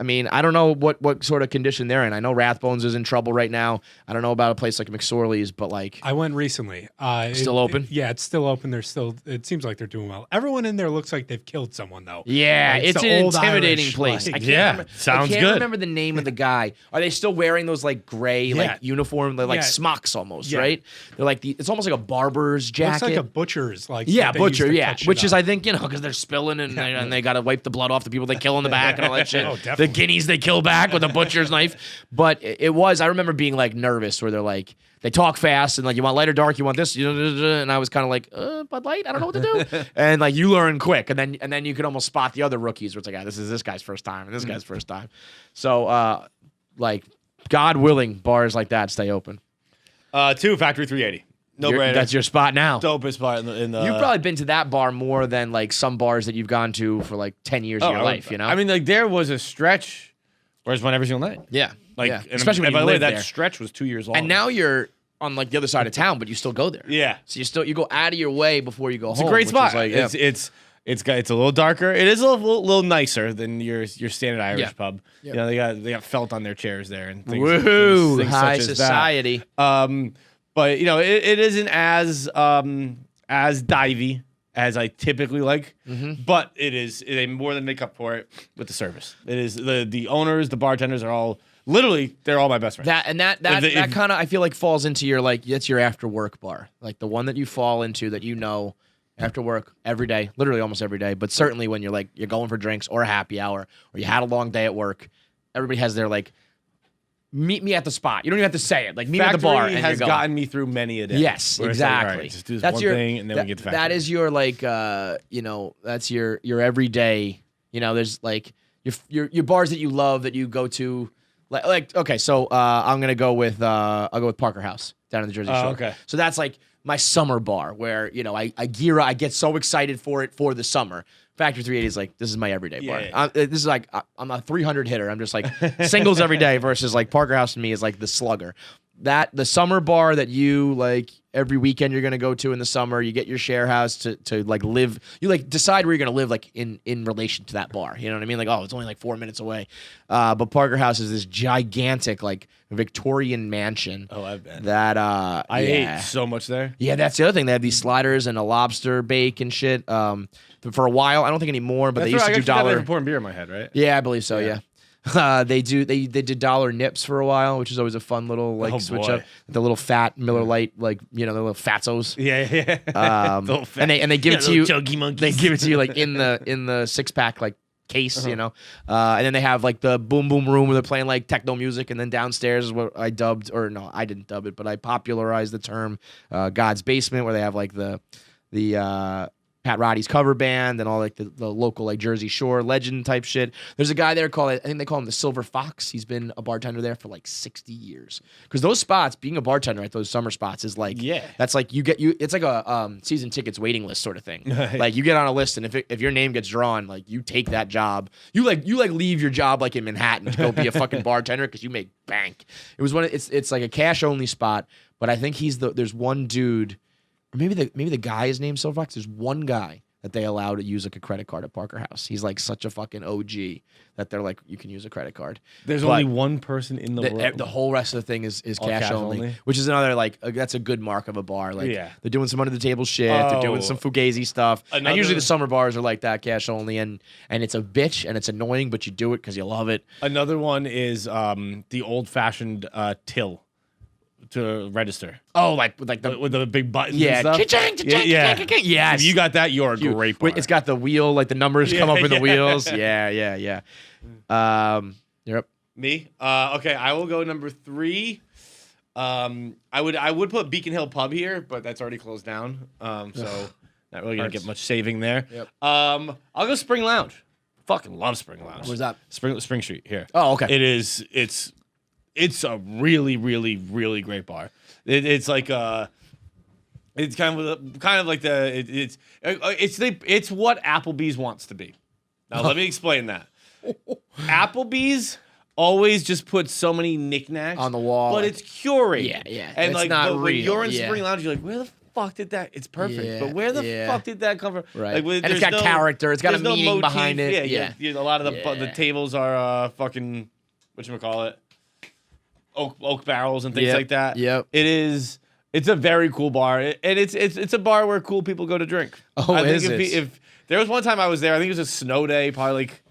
I mean, I don't know what sort of condition they're in. I know Rathbones is in trouble right now. I don't know about a place like McSorley's, but like I went recently. Still open? Yeah, it's still open. It seems like they're doing well. Everyone in there looks like they've killed someone though. yeah, Like, it's the an old intimidating Irish, place. like- I can't Yeah, remember, sounds I can't good. remember the name of the guy. Are they still wearing those like gray like Yeah. uniform? They're like Yeah. smocks almost, Yeah. right? They're like it's almost like a barber's jacket. Looks like a butcher's, like Yeah, that they used butcher. to Yeah, cut shit which is up. I think because they're spilling and they got to wipe the blood off the people they kill in the back and all that shit. Oh, The definitely. guineas they kill back with a butcher's knife. But it was. I remember being like nervous where they're like they talk fast and like you want light or dark, you want this, and I was kind of like Bud Light. I don't know what to do. And like you learn quick, and then you could almost spot the other rookies where it's like this is this guy's first time and this guy's first time. So like God willing, bars like that stay open. 2 Factory 380. No brainer. That's your spot now. dopest spot in the. You've probably been to that bar more than like some bars that you've gone to for like 10 years of your life, you know? I mean, like there was a stretch where I just went every single night. yeah. Like, yeah. and Especially when by you the way, live that there. stretch was 2 years long. And now you're on like the other side of town, but you still go there. yeah, So you go out of your way before you go it's home. a great which spot. is like, yeah. It's a little darker. It is a little nicer than your standard Irish Yeah. pub. Yep. You know, they got felt on their chairs there and things. Woohoo, things high such as that. society. But you know, it isn't as divey as I typically like, but they more than make up for it with the service. It is the owners, the bartenders are all they're all my best friends. That kind of I feel like falls into your like that's your after work bar, like the one that you fall into that you know after work every day, literally almost every day, but certainly when you're going for drinks or a happy hour or you had a long day at work, everybody has their like meet me at the spot. You don't even have to say it. Like meet me at the bar and has you're going. gotten me through many a day. Yes, where it's like, exactly. all right, just do this That's one your thing and then we get to factory. that is your like that's your everyday. You know, there's like your bars that you love that you go to. Like okay, so I'm gonna go with I'll go with Parker House down in the Jersey Shore. Okay. So that's like my summer bar where I gear up, I get so excited for it for the summer. Factory 380 is like this is my everyday bar. Yeah. This is like I'm a 300 hitter. I'm just like singles every day versus like Parker House to me is like the slugger. The summer bar that you like every weekend you're gonna go to in the summer, you get your share house to like live. You like decide where you're gonna live like in relation to that bar. You know what I mean? Like it's only like 4 minutes away. But Parker House is this gigantic like Victorian mansion. Oh, I bet. That I ate so much there. yeah, that's the other thing. They have these sliders and a lobster bake and shit. For a while, I don't think anymore, but they used to do dollar. They're pouring beer in my head, right? Yeah, I believe so. Yeah. They did dollar nips for a while, which is always a fun little like Oh, switch boy. up. The little fat Miller Lite, like the little fatsos. Yeah. Little fat- And they give it to you. little chunky monkeys. They give it to you like in the 6-pack like case, and then they have like the boom boom room where they're playing like techno music, and then downstairs is what I dubbed, or no, I didn't dub it, but I popularized the term God's Basement, where they have like the Pat Roddy's cover band and all like the local like Jersey Shore legend type shit. There's a guy there called, I think they call him the Silver Fox. He's been a bartender there for like 60 years. Because those spots, being a bartender at those summer spots is like, that's like it's like a season tickets waiting list sort of thing. Like you get on a list and if your name gets drawn, like you take that job. You leave your job like in Manhattan to go be a fucking bartender because you make bank. It was it's like a cash only spot, but I think there's one dude. Or maybe the guy is named Silver Fox. There's one guy that they allow to use like a credit card at Parker House. He's like such a fucking OG that they're like, you can use a credit card. There's only one person in the world. The whole rest of the thing is cash only, which is another like that's a good mark of a bar. Like they're doing some under the table shit. They're doing some fugazi stuff. And usually the summer bars are like that, cash only, and it's a bitch and it's annoying, but you do it because you love it. Another one is the old fashioned till. To register. Oh, with the big buttons. Yeah, and stuff. Cha-ching, cha-ching, Yeah. cha-ching. Yes. If you got that, you're a great bar. It's got the wheel, like the numbers come up in the wheels. Yeah. You're up. Me? Okay, I will go number 3. I would put Beacon Hill Pub here, but that's already closed down. So not really gonna get much saving there. Yep. I'll go Spring Lounge. Fucking love Spring Lounge. Where's that? Spring Street here. Oh, okay. It's a really, really, really great bar. It's like it's kind of like it's what Applebee's wants to be. Now let me explain that. Applebee's always just puts so many knickknacks on the wall, but it's curated. Yeah. And it's like not when real. you're in Spring Lounge, you're like, where the fuck did that? It's perfect, but where the fuck did that come from? Right. Like, and it's got character. It's got a there's no meaning motif. behind it. Yeah. A lot of the tables are fucking whatchamacallit? Oak barrels and things like that. Yep. It's a very cool bar, and it's a bar where cool people go to drink. Oh, I is think it? if there was one time I was there, I think it was a snow day, probably like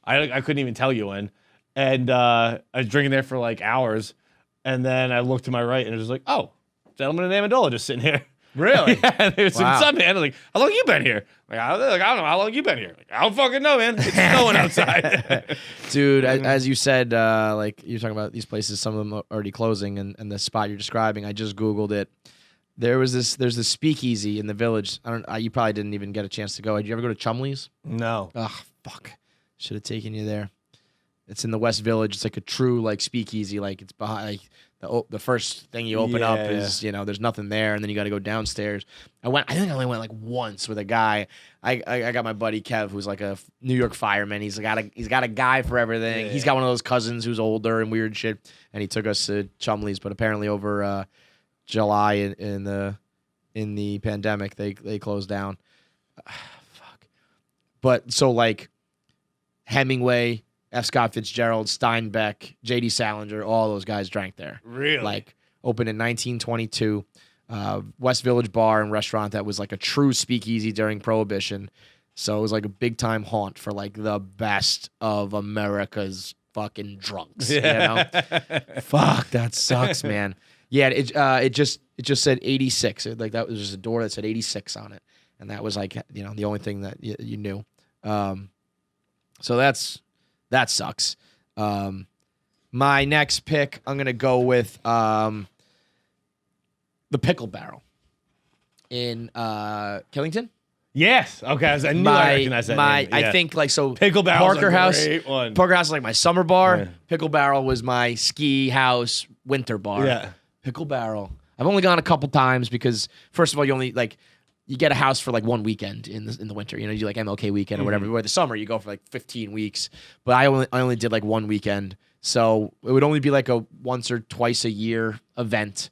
I couldn't even tell you when, and I was drinking there for like hours, and then I looked to my right and it was like, oh, gentleman in Amendola just sitting here. Really? Yeah, there's some man like, how long you been here? I don't know how long you been here. Like, I don't fucking know, man. It's snowing outside. Dude, as you said, like you're talking about these places, some of them are already closing, and the spot you're describing, I just Googled it. There's this speakeasy in the Village. You probably didn't even get a chance to go. Did you ever go to Chumley's? No. Ugh, fuck. Should have taken you there. It's in the West Village. It's like a true like speakeasy. Like it's behind like the first thing you open up is there's nothing there, and then you got to go downstairs. I think I only went like once with a guy. I got my buddy Kev, who's like a New York fireman. He's got a guy for everything. Yeah. He's got one of those cousins who's older and weird shit, and he took us to Chumley's. But apparently over July in the pandemic, they closed down. Fuck. But so like Hemingway, F. Scott Fitzgerald, Steinbeck, J.D. Salinger, all those guys drank there. Really? Like, opened in 1922. West Village bar and restaurant that was like a true speakeasy during Prohibition. So it was like a big-time haunt for like the best of America's fucking drunks. Yeah. You know? Fuck, that sucks, man. Yeah, it just said 86. Like that was just a door that said 86 on it. And that was like, the only thing that you knew. So that sucks. My next pick, I'm gonna go with the Pickle Barrel in Killington. Yes. Okay. I knew I recognized that name. Yeah. I think like so. Pickle Barrel's Parker a House. great one. Parker House is like my summer bar. Yeah. Pickle Barrel was my ski house winter bar. Yeah. Pickle Barrel. I've only gone a couple times because first of all, you get a house for like one weekend in the winter. You do like MLK weekend or whatever. Where the summer you go for like 15 weeks. But I only did like one weekend, so it would only be like a once or twice a year event.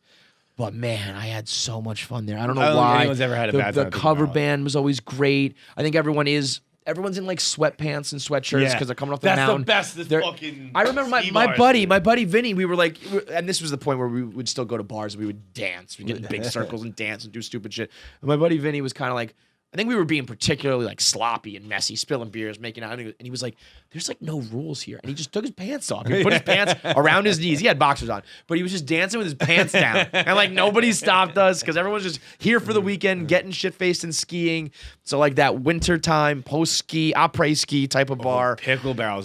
But man, I had so much fun there. I don't know why. Anyone's ever had a bad time. The cover band was always great. I think everyone's in like sweatpants and sweatshirts because they're coming off the mountain. That's the best. Fucking. I remember my buddy Vinny. We were like, and this was the point where we would still go to bars. We would dance. We'd get in big circles and dance and do stupid shit. And my buddy Vinny was kind of like, I think we were being particularly like sloppy and messy, spilling beers, making out. And he was like, there's like no rules here. And he just took his pants off. He put his pants around his knees. He had boxers on, but he was just dancing with his pants down. And like nobody stopped us because everyone's just here for the weekend, getting shit faced and skiing. So like that wintertime post ski, après ski type of bar. Pickle Barrel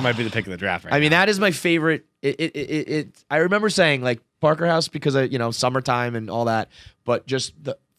might be the pick of the draft right I mean, now. that is my favorite. I remember saying like Parker House because of, summertime and all that, but just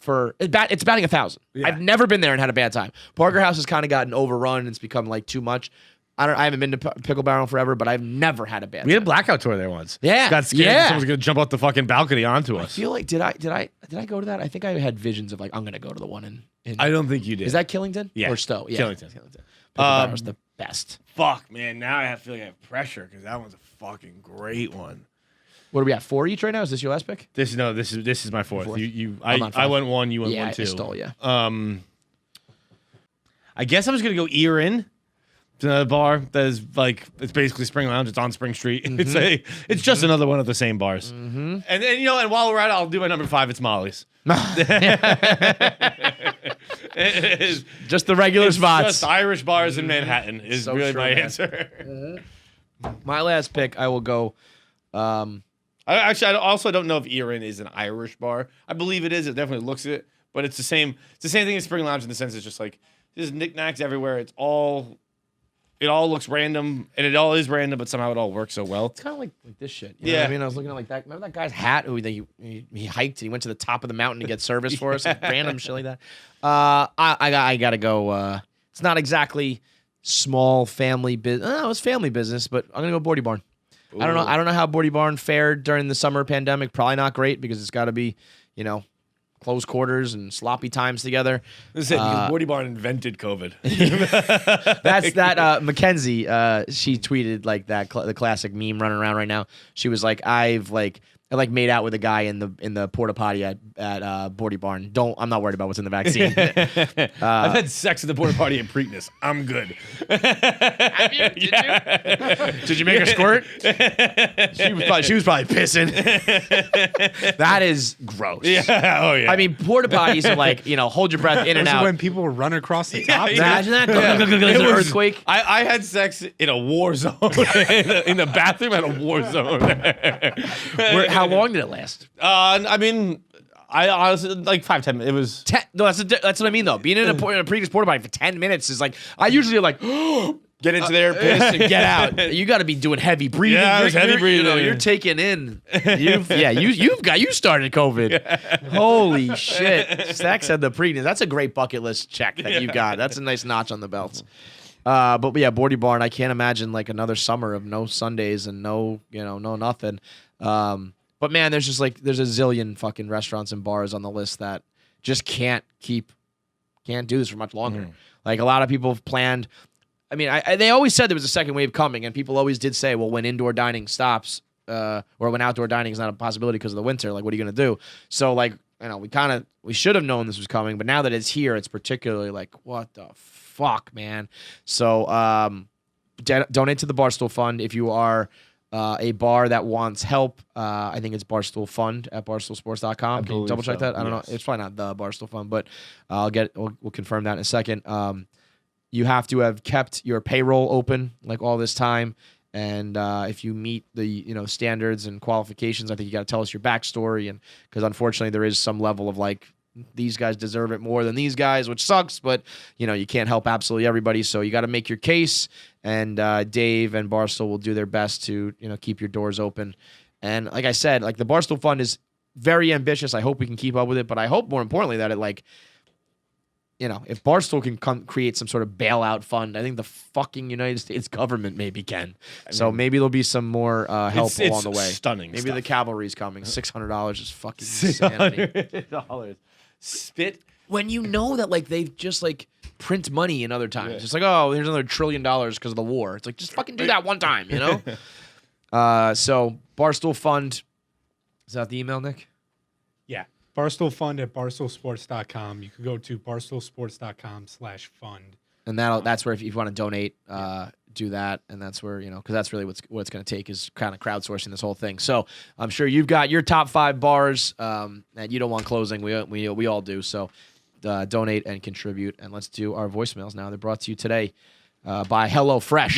it's batting 1,000. Yeah. I've never been there and had a bad time. Parker House has kind of gotten overrun. It's become like too much. I haven't been to Pickle Barrel forever, but I've never had a bad We had a time. blackout tour there once. Yeah. Got scared that Yeah. someone was gonna jump off the fucking balcony onto I us. feel like did I go to that? I think I had visions of like I'm gonna go to the one in I don't think you did. is that Killington? Yeah. Or Stowe? Yeah. Killington. Pickle Barrel's the best. Fuck, man. Now I feel like I have pressure because that one's a fucking great one. What are we at? 4 each right now? Is this your last pick? This is my fourth. Fourth. I five. went one. You went Yeah, one too. I stole, yeah. I guess I was gonna go Ear In. It's another bar that is like it's basically Spring Lounge. It's on Spring Street. It's just another one of the same bars. And then and while we're at it, I'll do my number 5. It's Molly's. It is Just the regular it's spots. just Irish bars in Manhattan is So really true, my man. answer. My last pick, I will go. I also don't know if Ear In is an Irish bar. I believe it is. It definitely looks it, but it's the same. It's the same thing as Spring Lounge in the sense it's just like there's knickknacks everywhere. It all looks random, and it all is random, but somehow it all works so well. It's kind of like this shit. You know Yeah. what I mean, I was looking at like that. Remember that guy's hat who he hiked and he went to the top of the mountain to get service for us, like random shit like that. I gotta go. It's not exactly small family business. No, it's family business, but I'm gonna go Bordy Barn. I don't know how Bordy Barn fared during the summer pandemic. Probably not great because it's got to be, close quarters and sloppy times together. This is it, because Bordy Barn invented COVID. That's that Mackenzie. She tweeted like that the classic meme running around right now. She was like, I made out with a guy in the porta potty at Bordy Barn. I'm not worried about what's in the vaccine. I've had sex at the porta potty in Preakness. I'm good. Have you? Did you make her squirt? She was probably pissing. That is gross. Yeah. Oh yeah. I mean, porta potties are like, hold your breath in and This is out. when people run across the top. Imagine that. It An was- earthquake. I had sex in a war zone in the bathroom at a war zone. How long did it last? I mean, I honestly like 5-10 minutes. It was No, that's what I mean though. Being in a previous porta potty for 10 minutes is like I usually like get into there, piss, and get out. You got to be doing heavy breathing. Yeah, it was heavy breathing. You're taking in. You started COVID. Holy shit! Sex had the Preakness. That's a great bucket list check that you got. That's a nice notch on the belt. But yeah, Bordy Barn. I can't imagine like another summer of no Sundays and no nothing. But man, there's a zillion fucking restaurants and bars on the list that just can't do this for much longer. Like a lot of people have planned. I mean, they always said there was a second wave coming, and people always did say, well, when indoor dining stops, or when outdoor dining is not a possibility because of the winter, like what are you gonna do? So like, we should have known this was coming, but now that it's here, it's particularly like, what the fuck, man. So donate to the Barstool Fund if you are a bar that wants help. I think it's Barstool Fund at barstoolsports.com. Can you double check that? I don't know. It's probably not the Barstool Fund, but we'll confirm that in a second. You have to have kept your payroll open like all this time. And if you meet the standards and qualifications, I think you got to tell us your backstory. And because unfortunately there is some level of like, these guys deserve it more than these guys, which sucks, but you can't help absolutely everybody. So you got to make your case, and Dave and Barstool will do their best to keep your doors open. And like I said, like the Barstool Fund is very ambitious. I hope we can keep up with it, but I hope more importantly that it if Barstool can create some sort of bailout fund, I think the fucking United States government maybe can. So maybe there'll be some more help along the way. Stunning. Maybe stuff. the cavalry's coming. $600 is fucking insanity. $600. Spit. When you know that like they've just like print money in other times. It's like, oh, here's another $1 trillion because of the war. It's like, just fucking do that one time, So Barstool Fund. Is that the email, Nick? Yeah. Barstool Fund at barstoolsports.com. You could go to barstoolsports.com/fund. And that's where if you want to donate, do that. And that's where, because that's really what it's going to take is kind of crowdsourcing this whole thing. So I'm sure you've got your top 5 bars that you don't want closing. We all do. So donate and contribute. And let's do our voicemails now. They're brought to you today by HelloFresh.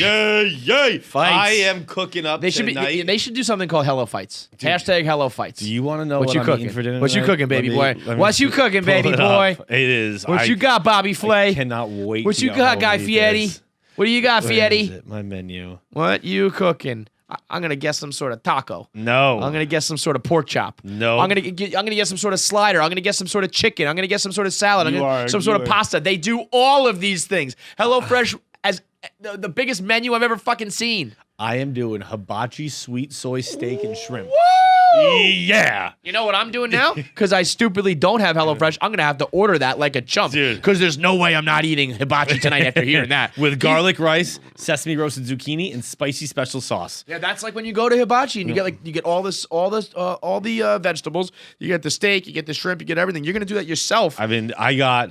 Yay! Fights. I am cooking up They should tonight. they should do something called Hello Fights. Hashtag Hello Fights. Do you want to know What what you I'm cooking? eating for dinner? What you tonight? cooking, baby boy? Let me What you cooking, pull baby it boy? up. It is. What you got, Bobby Flay? I cannot wait. What to you go got, home Guy and eat Fieri? this. What do you got, Where is Fieri? it? My menu. What you cooking? I'm gonna get some sort of taco. No. I'm gonna get some sort of pork chop. No. I'm gonna get some sort of slider. I'm gonna get some sort of chicken. I'm gonna get some sort of salad. Some sort of pasta. They do all of these things. HelloFresh as the biggest menu I've ever fucking seen. I am doing hibachi sweet soy steak and shrimp. Woo! Yeah. You know what I'm doing now? Because I stupidly don't have HelloFresh. I'm gonna have to order that like a chump. Dude. Because there's no way I'm not eating hibachi tonight after hearing that. With garlic rice, sesame roasted zucchini, and spicy special sauce. Yeah, that's like when you go to hibachi and you get all the vegetables. You get the steak, you get the shrimp, you get everything. You're gonna do that yourself. I got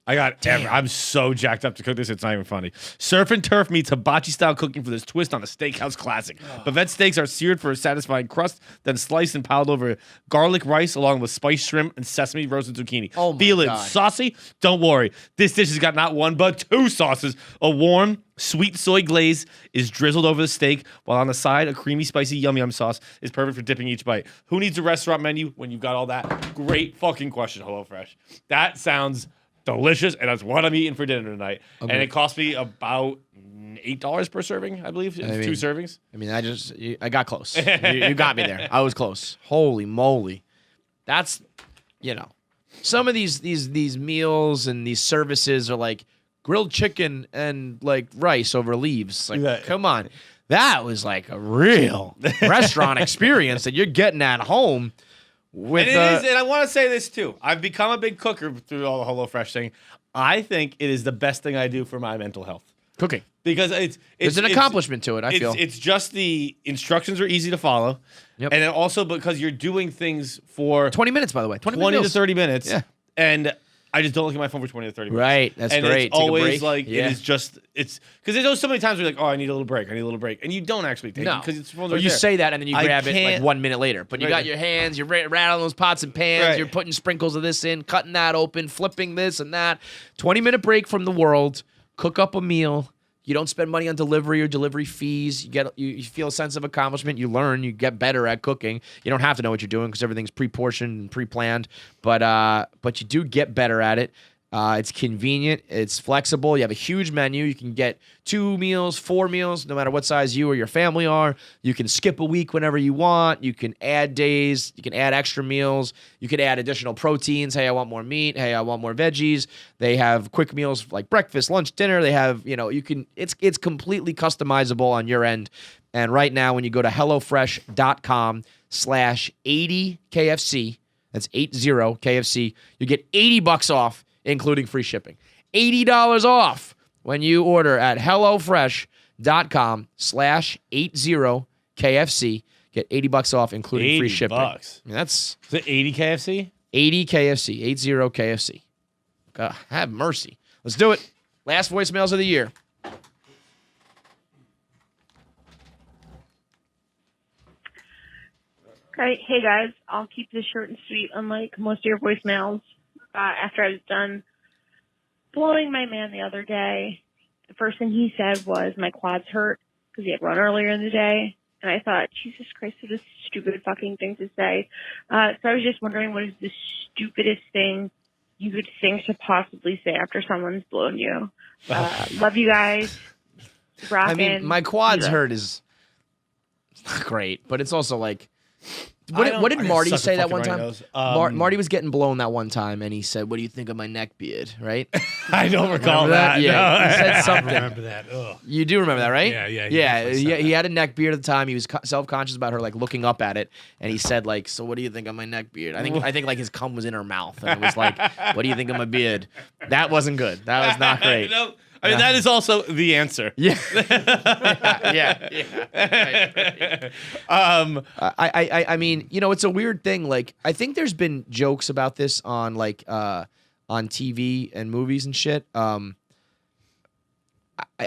I'm so jacked up to cook this, it's not even funny. Surf and turf meets hibachi style cooking for this twist on a steakhouse classic. Bavette steaks are seared for a satisfying crust, then sliced and piled over garlic rice along with spiced shrimp and sesame roasted zucchini. Oh my Feeling God. saucy? Don't worry. This dish has got not one but two sauces. A warm sweet soy glaze is drizzled over the steak, while on the side, a creamy, spicy yum yum sauce is perfect for dipping each bite. Who needs a restaurant menu when you've got all that? Great fucking question, HelloFresh. That sounds delicious, and that's what I'm eating for dinner tonight. Okay. And it cost me about $8 per serving, I believe. It's 2 servings. I mean, I got close. You got me there. I was close. Holy moly. That's, some of these meals and these services are like grilled chicken and like rice over leaves. Like, Yeah. come on. That was like a real restaurant experience that you're getting at home. With, And I want to say this too. I've become a big cooker through all the HelloFresh thing. I think it is the best thing I do for my mental health. cooking. Because There's an accomplishment to it, I feel. It's just the instructions are easy to follow. Yep. And then also because you're doing things for 20 minutes, by the way. 20 to minutes. 30 minutes. Yeah. And I just don't look at my phone for 20 to 30 minutes. Right. That's and great. It's Take a always break. like, Yeah. it is just, it's, because there's so many times where you're like, oh, I need a little break. And you don't actually take it because it's Or you say that and then you I grab it like can't- 1 minute later. But you Right. got your hands, you're rattling those pots and pans, Right. you're putting sprinkles of this in, cutting that open, flipping this and that. 20-minute break from the world, cook up a meal. You don't spend money on delivery or delivery fees. You feel a sense of accomplishment. You learn. You get better at cooking. You don't have to know what you're doing because everything's pre-portioned and pre-planned. But you do get better at it. It's convenient. It's flexible. You have a huge menu. You can get 2 meals, 4 meals, no matter what size you or your family are. You can skip a week whenever you want. You can add days. You can add extra meals. You can add additional proteins. Hey, I want more meat. Hey, I want more veggies. They have quick meals like breakfast, lunch, dinner. They have, it's completely customizable on your end. And right now, when you go to HelloFresh.com/80KFC, that's 80KFC, you get $80 off, including free shipping. $80 off when you order at HelloFresh.com/80KFC. Get $80 off, including free shipping. $80. I mean, that's Is it 80 KFC? 80 KFC, 80 KFC. God, have mercy. Let's do it. Last voicemails of the year. Right. Hey guys, I'll keep this short and sweet. Unlike most of your voicemails, after I was done blowing my man the other day, the first thing he said was my quads hurt because he had run earlier in the day, and I thought, Jesus Christ, what a stupid fucking thing to say. So I was just wondering, what is the stupidest thing you could think to possibly say after someone's blown you? Love you guys. Rockin'. I mean, my quads Yeah. hurt is not great, but it's also like, I what did got Marty such a say that fucking one runny time? nose. Marty was getting blown that one time, and he said, "What do you think of my neck beard?" Right? I don't recall Remember that? that. Yeah, no. he said I something. remember that. Ugh. You do remember that, right? Yeah, yeah, he yeah. definitely said He that. had a neck beard at the time. He was self-conscious about her, like looking up at it, and he said, like, "So what do you think of my neck beard?" I think like his cum was in her mouth, and it was like, "What do you think of my beard?" That wasn't good. That was not great. No, I mean, that is also the answer. Yeah. yeah. Right. I mean, it's a weird thing. Like, I think there's been jokes about this on like on TV and movies and shit.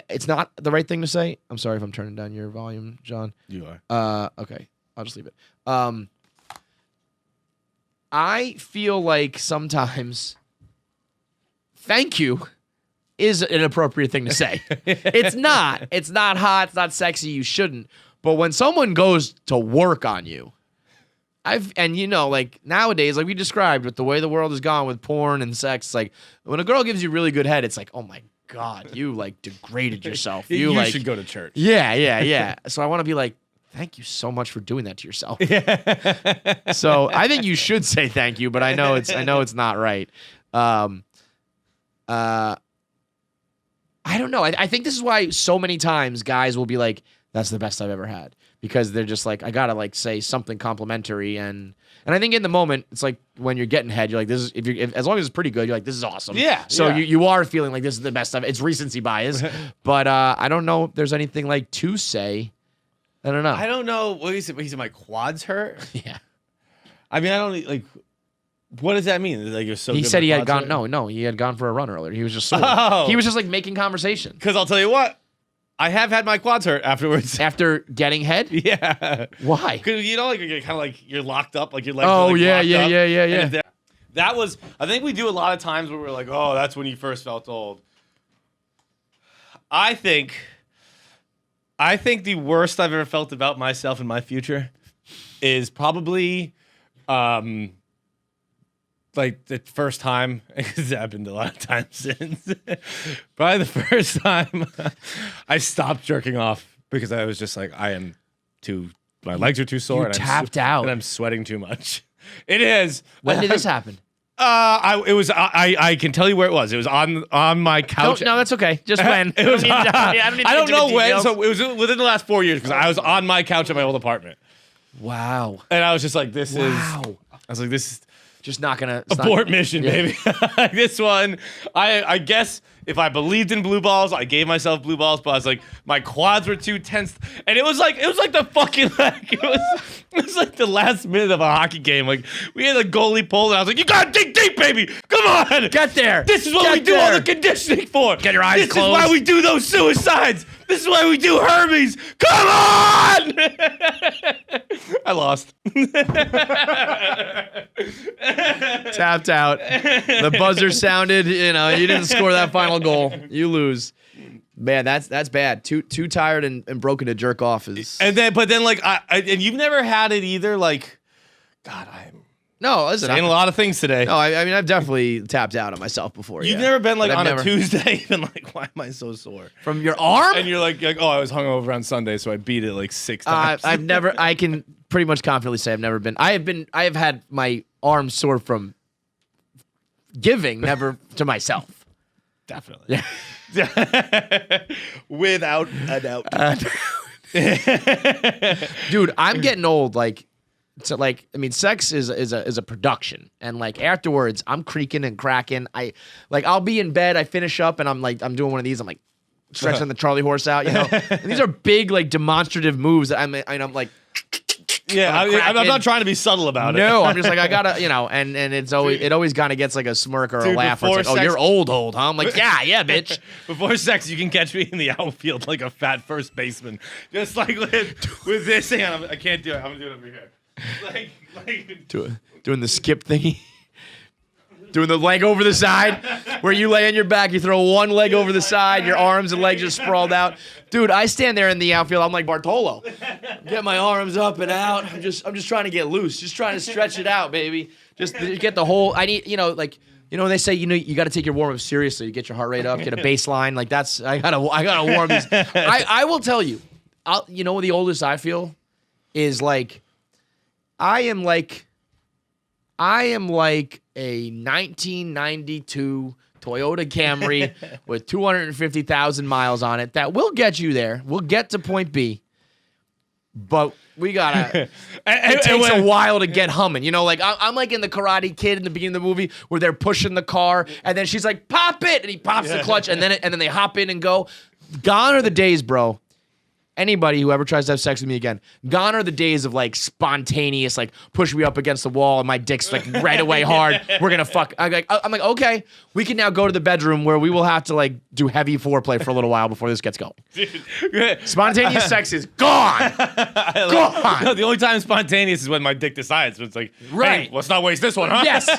It's not the right thing to say. I'm sorry if I'm turning down your volume, John. You are. Okay. I'll just leave it. I feel like sometimes thank you is an appropriate thing to say. It's not. It's not hot. It's not sexy. You shouldn't. But when someone goes to work on you, like nowadays, like we described with the way the world has gone with porn and sex, like when a girl gives you really good head, it's like, oh my God, you like degraded yourself. You like should go to church. Yeah. So I want to be like, thank you so much for doing that to yourself. So I think you should say thank you, but I know it's not right. I don't know. I think this is why so many times guys will be like, that's the best I've ever had. Because they're just like, I gotta like say something complimentary. And I think in the moment, it's like when you're getting head, you're like, this is if as long as it's pretty good, you're like, this is awesome. Yeah. So yeah. you are feeling like this is the best it's recency bias. But I don't know if there's anything like to say. I don't know. I don't know. What he said? He said my quads hurt. Yeah. I mean, I don't like. What does that mean? Like you're so. He good said my he had quads gone. hurt? No, he had gone for a run earlier. He was just sore. Oh. He was just like making conversation Because I'll tell you what, I have had my quads hurt afterwards. after getting head. Yeah. Why? Because you know, like you're kind of like you're locked up, like your legs. Oh are, like, yeah, locked yeah, up. yeah, yeah, And yeah. if that was. I think we do a lot of times where we're like, oh, that's when you first felt old. I think the worst I've ever felt about myself and my future is probably, like the first time. It's happened a lot of times since. Probably the first time I stopped jerking off because I was just like, my legs are too sore. You and tapped out. and I'm sweating too much. It is. When did this happen? I can tell you where it was. It was on my couch. No, that's okay. Just when. It was. I don't I don't know when. details. So it was within the last 4 years because I was on my couch at my old apartment, Wow. and I was just like, "This is." Wow. I was like, "This is Just not gonna it's not- abort mission, Yeah. baby." This one, I guess if I believed in blue balls, I gave myself blue balls, but I was like, my quads were too tense, and it was like the fucking like it was like the last minute of a hockey game. Like we had a goalie pull, and I was like, "You gotta dig deep, baby. Come on, Get there. This is what Get we do all there. the conditioning for. Get your eyes This closed. is why we do those suicides. This is why we do Hermes. Come on!" I lost. Tapped out. The buzzer sounded. You know, you didn't score that final goal. You lose. Man, that's bad. Too tired and broken to jerk off is. But then like and you've never had it either. Like, God, I'm No, listen. saying a lot of things today. No, I mean I've definitely tapped out on myself before. You've yeah. never been like But on I've a Tuesday, been like, why am I so sore? from your arm. And you're like, oh, I was hungover on Sunday, so I beat it like 6 times. I've never. I can pretty much confidently say I've never been. I have had my arms sore from giving, never to myself. Definitely. Without a doubt. Dude, I'm getting old. Like, so like, I mean, sex is a production, and like afterwards, I'm creaking and cracking. I'll be in bed, I finish up, and I'm doing one of these. I'm like stretching the Charlie horse out, you know. And these are big, like demonstrative moves. I'm like, Yeah, I'm cracking. not trying to be subtle about it. no, I'm just like I gotta, you know, and it always kind of gets like a smirk or a Dude, laugh. Where it's before like, oh, sex- you're old, huh? I'm like, yeah, bitch. Before sex, you can catch me in the outfield like a fat first baseman. Just like with this hand. I can't do it. I'm going to do it over here. Like Doing the skip thingy. Doing the leg over the side, where you lay on your back, you throw one leg over the side, your arms and legs are sprawled out. Dude, I stand there in the outfield, I'm like Bartolo. Get my arms up and out. I'm just trying to get loose, just trying to stretch it out, baby. Just get the whole. I need, you know, like, you know, when they say, you know, you got to take your warm up seriously. You get your heart rate up, get a baseline. Like that's, I gotta warm these. I will tell you, you know, the oldest I feel is like, I am like a 1992 Toyota Camry with 250,000 miles on it that will get you there. We'll get to point B, but we gotta. It takes a while to get humming. You know, like I'm like in the Karate Kid in the beginning of the movie where they're pushing the car and then she's like, "Pop it," and he pops the clutch and then they hop in and go. Gone are the days, bro. Anybody who ever tries to have sex with me again, gone are the days of like spontaneous, like push me up against the wall and my dick's like right away hard. We're gonna fuck. I'm like, okay, we can now go to the bedroom where we will have to like do heavy foreplay for a little while before this gets going. Spontaneous sex is gone. Gone. No, the only time spontaneous is when my dick decides. So it's like, Right. hey, let's not waste this one, huh? Yes.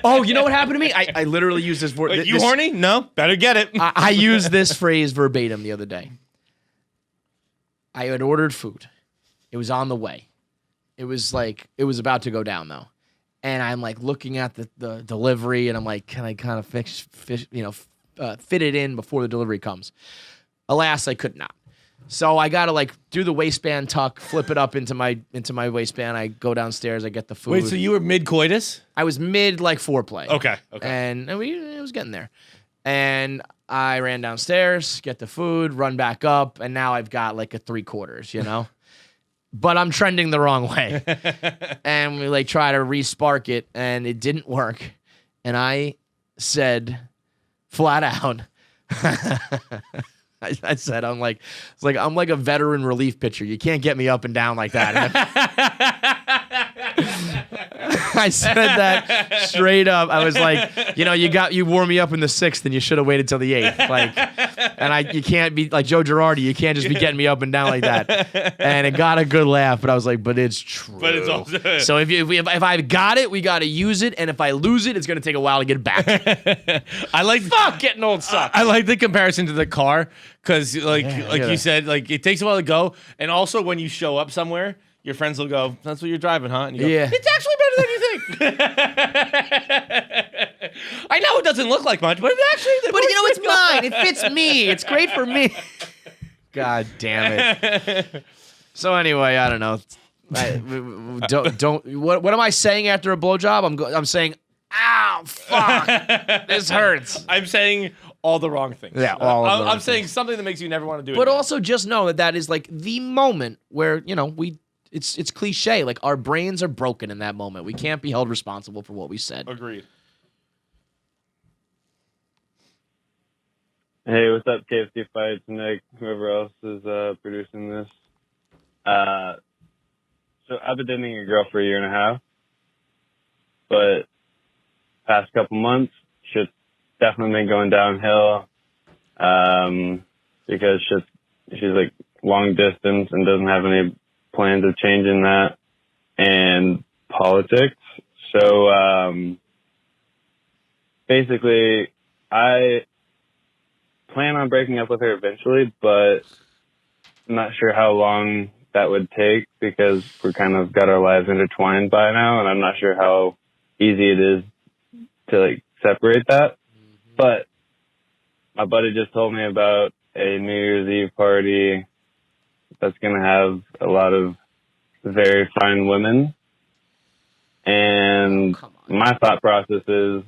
Oh, you know what happened to me? I literally used this word. Like, you horny? No, better get it. I used this phrase verbatim the other day. I had ordered food. It was on the way. It was about to go down though. And I'm like looking at the delivery and I'm like, can I kind of fit it in before the delivery comes? Alas, I could not. So I gotta like do the waistband tuck, flip it up into my waistband. I go downstairs. I get the food. Wait, so you were mid coitus? I was mid like foreplay. Okay. And it was getting there. And I ran downstairs, get the food, run back up, and now I've got like a 3/4, you know? But I'm trending the wrong way. And we like try to re-spark it, and it didn't work. And I said flat out, I said, I'm like a veteran relief pitcher. You can't get me up and down like that. I said that straight up. I was like, you wore me up in the 6th, and you should have waited till the 8th. Like, and you can't be like Joe Girardi. You can't just be getting me up and down like that. And it got a good laugh, but I was like, but it's true. But it's also so if I've got it, we got to use it, and if I lose it, it's gonna take a while to get it back. Fuck, getting old sucks. I like the comparison to the car because, you said, like it takes a while to go, and also when you show up somewhere, your friends will go, "That's what you're driving, huh?" And you go, Yeah. "It's actually better than you think." I know it doesn't look like much, but it actually. But it's mine. It fits me. It's great for me. God damn it. So anyway, I don't know. Don't. What am I saying after a blowjob? I'm saying, ow, fuck, this hurts. I'm saying all the wrong things. Yeah, all of the wrong I'm saying something that makes you never want to do it. But again. also just know that is like the moment where it's cliche. Like our brains are broken in that moment. We can't be held responsible for what we said. Agreed. Hey, what's up, KFC Fights, Nick, whoever else is producing this. So I've been dating a girl for a year and a half, but past couple months, shit's definitely been going downhill because she's like long distance and doesn't have any plans of changing that, and politics. So basically, I plan on breaking up with her eventually, but I'm not sure how long that would take because we're kind of got our lives intertwined by now, and I'm not sure how easy it is to like separate that. But my buddy just told me about a New Year's Eve party that's going to have a lot of very fine women. And my thought process is,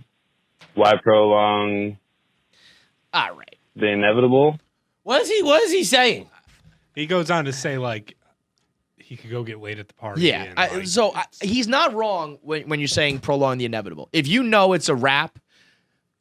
why prolong All right. the inevitable? What is he saying? He goes on to say, like, he could go get laid at the party. Yeah. and, like, He's not wrong when you're saying prolong the inevitable. If you know it's a wrap,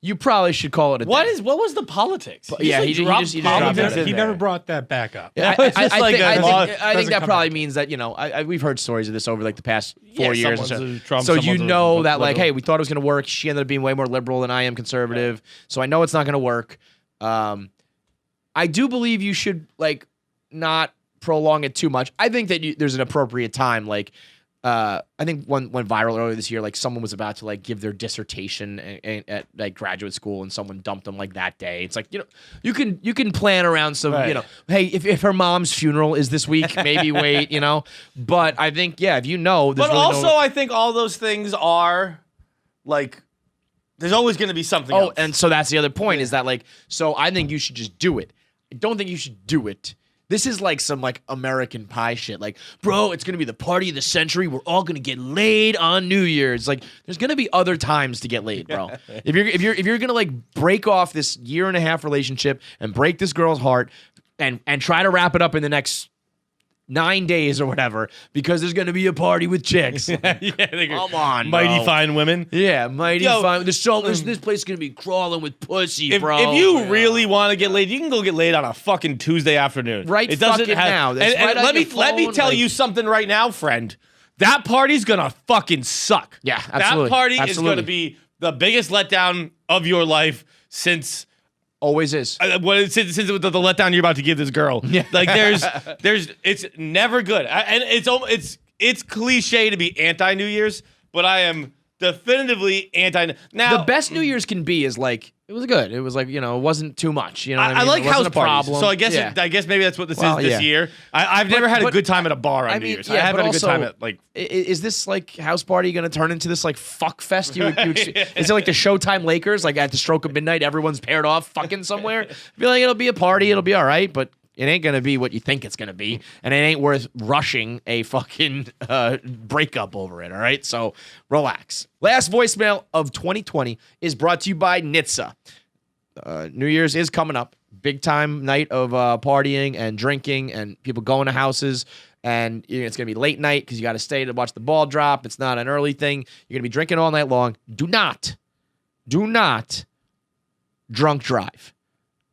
you probably should call it a What day. was the politics? Yeah, he dropped just dropped politics it. in he there. never brought that back up. Yeah, It's just like a law- I think doesn't that come probably back. means that, we've heard stories of this over like the past 4 years. or someone's so. a Trump, So you someone's a know that like, liberal. hey, we thought it was going to work. She ended up being way more liberal than I am conservative. So I know it's not going to work. I do believe you should like not prolong it too much. I think that there's an appropriate time. Like, I think one went viral earlier this year. Like someone was about to like give their dissertation at like graduate school, and someone dumped them like that day. It's like you can plan around some Right. Hey, if her mom's funeral is this week, maybe wait. But I think if you know. There's But really also, no, I think all those things are like. There's always going to be something else. and so that's the other point is that like so I think you should just do it. I don't think you should do it. This is like some like American Pie shit. Like, bro, it's gonna be the party of the century. We're all gonna get laid on New Year's. Like, there's gonna be other times to get laid, bro. If you're gonna like break off this 1.5-year relationship and break this girl's heart and try to wrap it up in the next 9 days or whatever, because there's gonna be a party with chicks. Come on, mighty bro. fine women. Yeah, mighty Yo, fine. This place is gonna be crawling with pussy, If, bro. if you really want to get laid, you can go get laid on a fucking Tuesday afternoon. Right It doesn't fucking have, now. And, That's and right on let me your let me phone, tell like- you something right now, friend. That party's gonna fucking suck. Yeah, absolutely. That party is Absolutely. gonna be the biggest letdown of your life since. Always is. Since the letdown you're about to give this girl, like there's, it's never good, and it's cliche to be anti New Year's, but I am definitively anti. Now The best New Year's can be is like it was good. It was like it wasn't too much. You know, what I I mean? like It wasn't house a parties, problem. so I guess Yeah. I guess maybe that's what this Well, is this yeah. year. I've never had a but- good time at a bar on I New mean, Year's. yeah, I haven't but had a good also, time at like. Is this like house party going to turn into this like fuck fest? Is it like the Showtime Lakers? Like at the stroke of midnight, everyone's paired off fucking somewhere. I feel like it'll be a party. It'll be all right, but It ain't gonna be what you think it's gonna be, and it ain't worth rushing a fucking breakup over it. All right, so relax. Last voicemail of 2020 is brought to you by Nitsa. New Year's is coming up. Big time night of partying and drinking and people going to houses. And it's going to be late night because you got to stay to watch the ball drop. It's not an early thing. You're going to be drinking all night long. Do not drunk drive.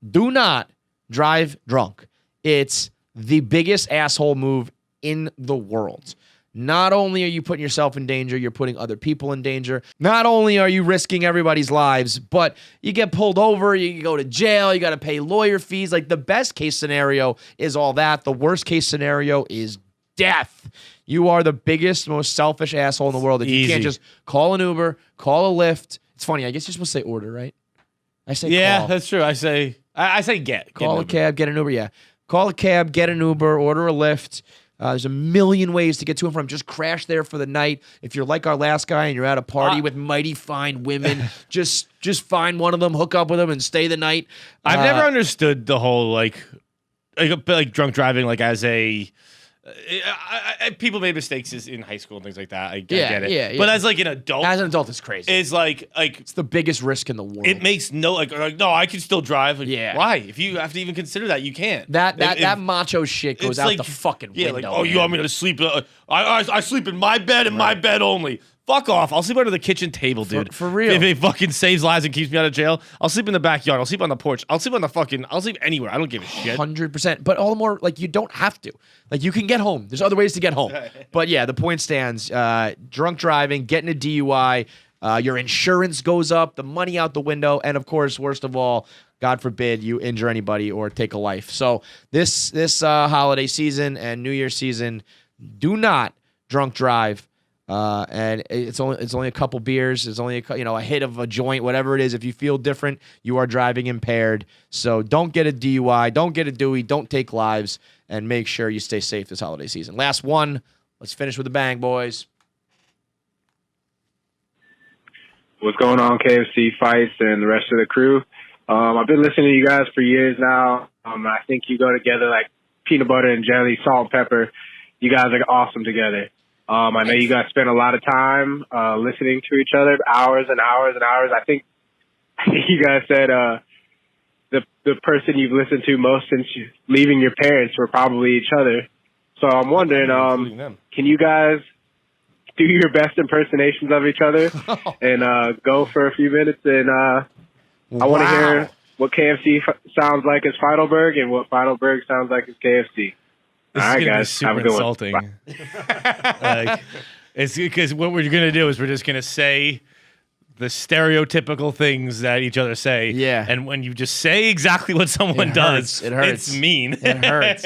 Do not drive drunk. It's the biggest asshole move in the world. Not only are you putting yourself in danger, you're putting other people in danger. Not only are you risking everybody's lives, but you get pulled over, you go to jail, you got to pay lawyer fees. Like, the best case scenario is all that. The worst case scenario is death. You are the biggest, most selfish asshole in the world. That you can't just call an Uber, call a Lyft. It's funny. I guess you're supposed to say order, right? I say call. That's true. I say get. Call a cab, get an Uber. Yeah. Call a cab, get an Uber, order a Lyft. There's a million ways to get to and from. Just crash there for the night. If you're like our last guy and you're at a party with mighty fine women, just find one of them, hook up with them, and stay the night. I've never understood the whole like drunk driving as a. People made mistakes in high school and things like that. I get it. Yeah. But as an adult, it's crazy. It's it's the biggest risk in the world. It makes no no, I can still drive. Yeah. Why? If you have to even consider that, you can't. That macho shit goes out the fucking window. Yeah, you want me to sleep? I sleep in my bed and my bed only. Fuck off. I'll sleep under the kitchen table, dude. For real. If it fucking saves lives and keeps me out of jail, I'll sleep in the backyard. I'll sleep on the porch. I'll sleep anywhere. I don't give a shit. 100%. But all the more, you don't have to. You can get home. There's other ways to get home. But yeah, the point stands. Drunk driving, getting a DUI, your insurance goes up, the money out the window, and of course, worst of all, God forbid you injure anybody or take a life. So this holiday season and New Year's season, do not drunk drive. And it's only a couple beers. It's only a hit of a joint, whatever it is. If you feel different, you are driving impaired. So don't get a DUI, don't get a Dewey, don't take lives, and make sure you stay safe this holiday season. Last one. Let's finish with a bang, boys. What's going on, KFC Fights and the rest of the crew? I've been listening to you guys for years now. I think you go together like peanut butter and jelly, salt and pepper. You guys are awesome together. I know you guys spend a lot of time listening to each other, hours and hours and hours. I think you guys said the person you've listened to most since leaving your parents were probably each other. So I'm wondering, can you guys do your best impersonations of each other and go for a few minutes? And I want to hear what KFC sounds like as Feidelberg and what Feidelberg sounds like as KFC. This All right, guys. Super Have a good insulting. one. It's because what we're gonna do is we're just gonna say the stereotypical things that each other say. Yeah. And when you just say exactly what someone does, it hurts. It's mean. It hurts.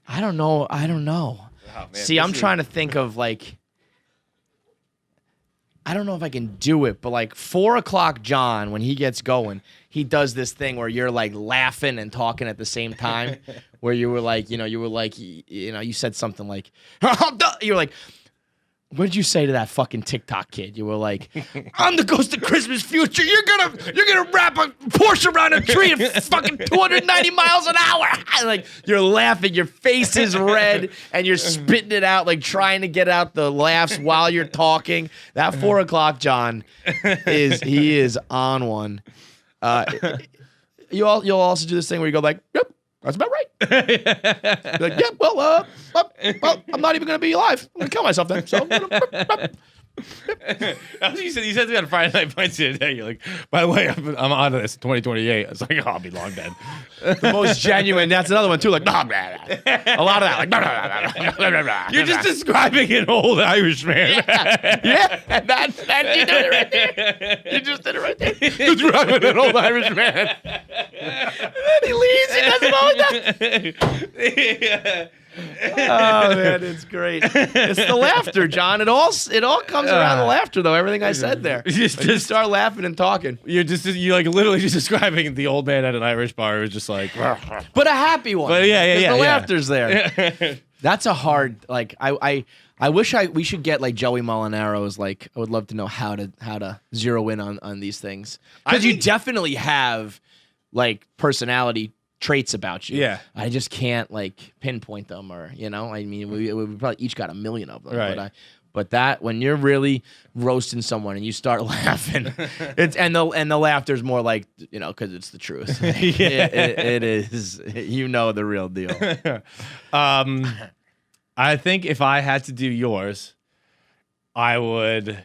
I don't know. Oh, man, See, I'm trying to think of I don't know if I can do it, but 4 o'clock John, when he gets going, he does this thing where you're laughing and talking at the same time. Where you were you said something you were like, what did you say to that fucking TikTok kid? You were like, I'm the ghost of Christmas future. You're gonna wrap a Porsche around a tree at fucking 290 miles an hour. You're laughing, your face is red, and you're spitting it out, trying to get out the laughs while you're talking. That 4 o'clock John is on one. You'll also do this thing where you go yep, that's about right. Yeah, well, I'm not even going to be alive. I'm going to kill myself then. So, you said to me on Friday Night Fights the other day. You're like, by the way, I'm on this in 2028. I was like, I'll be long dead. The most genuine. That's another one too. A lot of that. You're just describing an old Irish man. Yeah, that you did it right there. You just did it right there. Describing an old Irish man. And then he leaves. He doesn't know that. Oh man, it's great. It's the laughter, John. It all comes around the laughter, though. Everything I said there. Just start laughing and talking. You're literally just describing the old man at an Irish bar who's just but a happy one. But yeah. The laughter's there. That's a hard I wish we should get Joey Molinaro's I would love to know how to zero in on these things, because you definitely have personality traits about you. Yeah. I just can't like pinpoint them, or I mean, we probably each got a million of them. Right. But that when you're really roasting someone and you start laughing, and the laughter's more like because it's the truth. It is. The real deal. I think if I had to do yours, I would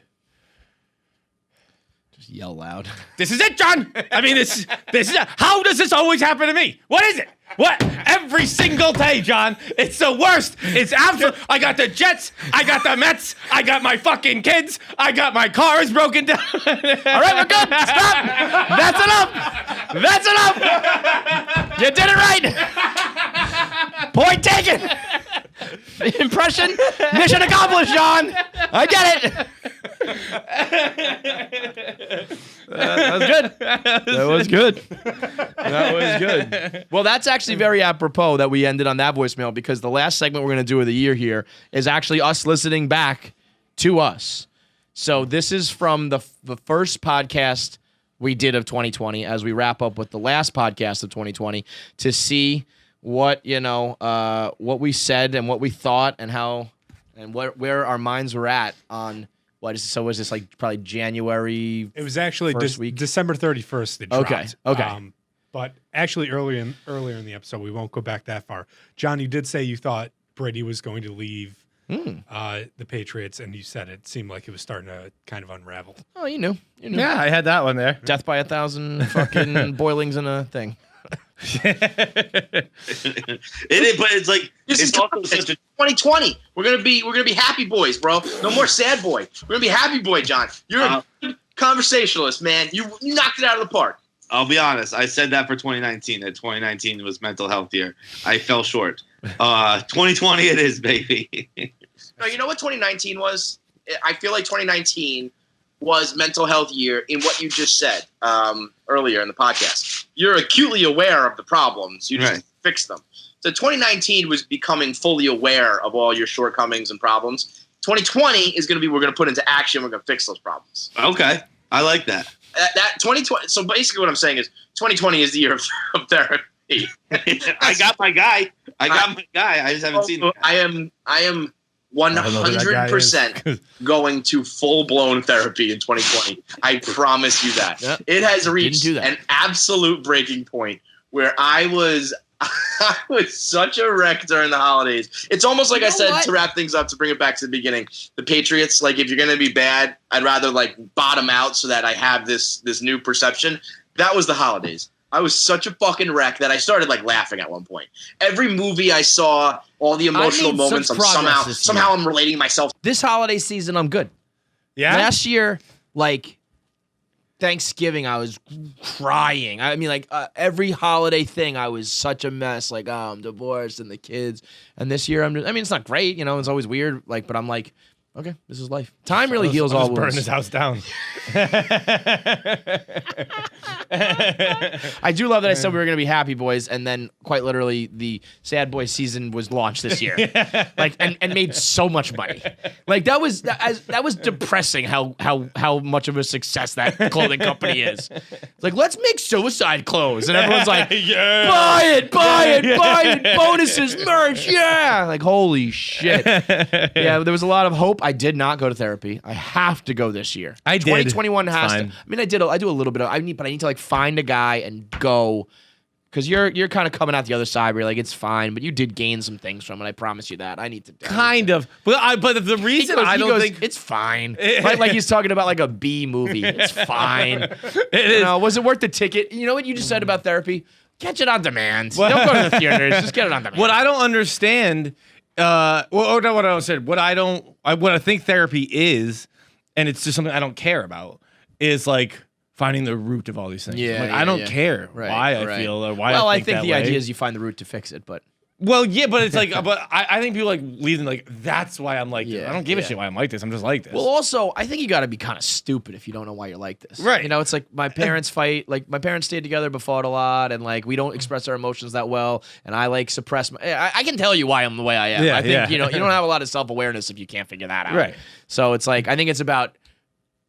just yell loud. This is it, John. I mean, this is it. How does this always happen to me? What is it? What? Every single day, John. It's the worst. It's absolute. I got the Jets. I got the Mets. I got my fucking kids. I got my cars broken down. All right, we're good. Stop. That's enough. That's enough. You did it right. Point taken. Impression. Mission accomplished, John. I get it. That was good. That was good. That was good. Well, that's actually very apropos that we ended on that voicemail, because the last segment we're going to do of the year here is actually us listening back to us. So this is from the first podcast we did of 2020 as we wrap up with the last podcast of 2020 to see what what we said and what we thought and how and where our minds were at on was this like probably January? It was actually week? December 31st. It dropped. Okay. But actually earlier in the episode, we won't go back that far. John, you did say you thought Brady was going to leave the Patriots, and you said it seemed like it was starting to kind of unravel. Oh, you knew. Yeah, I had that one there. Death by 1,000 fucking boilings in a thing. It is, but it's like it's also such a 2020. We're gonna be happy boys, bro. No more sad boy. We're gonna be happy boy, John. You're a good conversationalist, man. You knocked it out of the park. I'll be honest. I said that for 2019. That 2019 was mental health year. I fell short. 2020 it is, baby. No, you know what 2019 was? I feel like 2019 was mental health year in what you just said earlier in the podcast. You're acutely aware of the problems. You just fix them. So 2019 was becoming fully aware of all your shortcomings and problems. 2020 is going to be we're going to put into action. We're going to fix those problems. Okay. I like that. That 2020. So basically what I'm saying is 2020 is the year of therapy. I got my guy. I just haven't seen him. I am 100% going to full-blown therapy in 2020. I promise you that. Yep. It has reached an absolute breaking point where I was such a wreck during the holidays. It's almost like I said to wrap things up, to bring it back to the beginning. The Patriots, like, if you're going to be bad, I'd rather like bottom out so that I have this new perception. That was the holidays. I was such a fucking wreck that I started like laughing at one point. Every movie I saw, all the emotional moments, somehow I'm relating myself. This holiday season, I'm good. Yeah. Last year, like Thanksgiving, I was crying. I mean, like every holiday thing, I was such a mess. Like, oh, I'm divorced and the kids. And this year, it's not great. It's always weird. Like, but I'm like, okay, this is life. Time really heals all wounds. Burn his house down. I do love that I said we were going to be happy boys, and then quite literally the sad boy season was launched this year, like and made so much money. Like that was depressing how much of a success that clothing company is. It's like, let's make suicide clothes, and everyone's like, buy it, bonuses, merch, yeah. Like, holy shit. Yeah, there was a lot of hope. I did not go to therapy. I have to go this year. I did. 2021 has Fine. to. I mean, I do a little bit of. I need to like find a guy and go, because you're kind of coming out the other side where you're like, it's fine, but you did gain some things from it. I promise you that. I need to. Kind of, but the reason I don't think it's fine. like he's talking about like a B movie. It's fine. It is. Was it worth the ticket? You know what you just said about therapy? Catch it on demand. Don't go to the theaters. Just get it on demand. What I don't understand. What I don't say. What I think therapy is, and it's just something I don't care about, is like finding the root of all these things. Yeah, like, yeah, I don't yeah. care Right, why I right. feel or why Well, I think the that way. idea is you find the root to fix it, but Well, yeah, but it's like, but I think people like leaving like that's why I'm like this. Yeah, I don't give a yeah. shit why I'm like this. I'm just like this. well, also I think you got to be kind of stupid if you don't know why you're like this. Right. It's like my parents fight. Like my parents stayed together but fought a lot, and like we don't express our emotions that well. And I like suppress. I can tell you why I'm the way I am. Yeah, I think yeah. you don't have a lot of self awareness if you can't figure that out. Right. So it's like I think it's about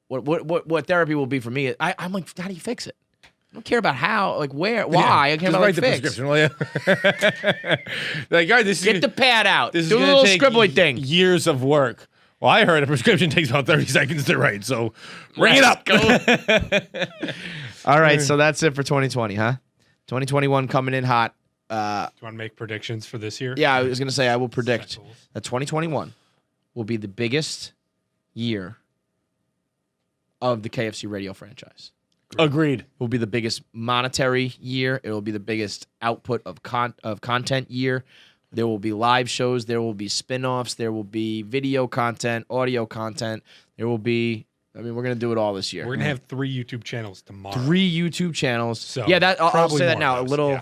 what therapy will be for me. I'm like, how do you fix it? I don't care about how, like where, why. I care Just about write like the fix. prescription, will you? Like, all right, this is Get the pad out. This is Do a gonna little take scribbly thing. Years of work. Well, I heard a prescription takes about 30 seconds to write, so bring it up. All right, so that's it for 2020, huh? 2021 coming in hot. Do you want to make predictions for this year? Yeah, I was gonna say I will predict that 2021 will be the biggest year of the KFC radio franchise. Agreed. It will be the biggest monetary year. It will be the biggest output of content year. There will be live shows. There will be spin-offs. There will be video content, audio content. There will be. I mean, we're gonna do it all this year. We're gonna have 3 YouTube channels tomorrow. 3 YouTube channels. So yeah, that I'll probably say that more now. of A those, little.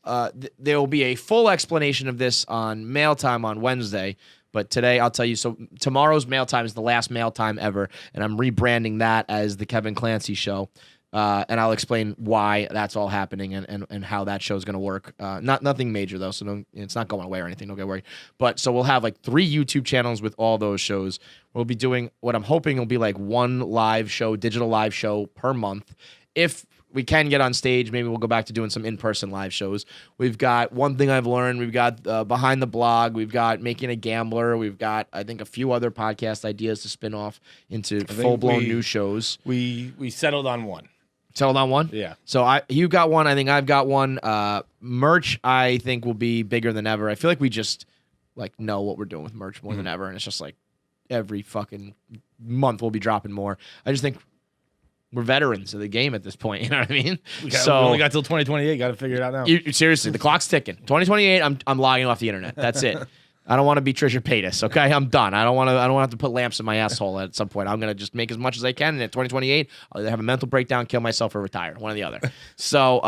yeah. There will be a full explanation of this on Mail Time on Wednesday. But today, I'll tell you. So tomorrow's Mail Time is the last Mail Time ever, and I'm rebranding that as the Kevin Clancy Show. And I'll explain why that's all happening and how that show's going to work. Nothing major though, so it's not going away or anything. Don't get worried. But so we'll have like 3 YouTube channels with all those shows. We'll be doing what I'm hoping will be like 1 live show, digital live show per month. If we can get on stage, maybe we'll go back to doing some in-person live shows. We've got One Thing I've Learned. We've got Behind the Blog. We've got Making a Gambler. We've got, I think, a few other podcast ideas to spin off into full-blown new shows. We settled on one. Settled on one? Yeah. So you got one. I think I've got one. Merch, I think, will be bigger than ever. I feel like we just like know what we're doing with merch more than ever, and it's just like every fucking month we'll be dropping more. I just think we're veterans of the game at this point. You know what I mean? We only got till 2028. Got to figure it out now. Seriously, the clock's ticking. 2028. I'm logging off the internet. That's it. I don't want to be Trisha Paytas. Okay, I'm done. I don't want to have to put lamps in my asshole at some point. I'm gonna just make as much as I can, and at 2028, I'll either have a mental breakdown, kill myself, or retire. One or the other. So,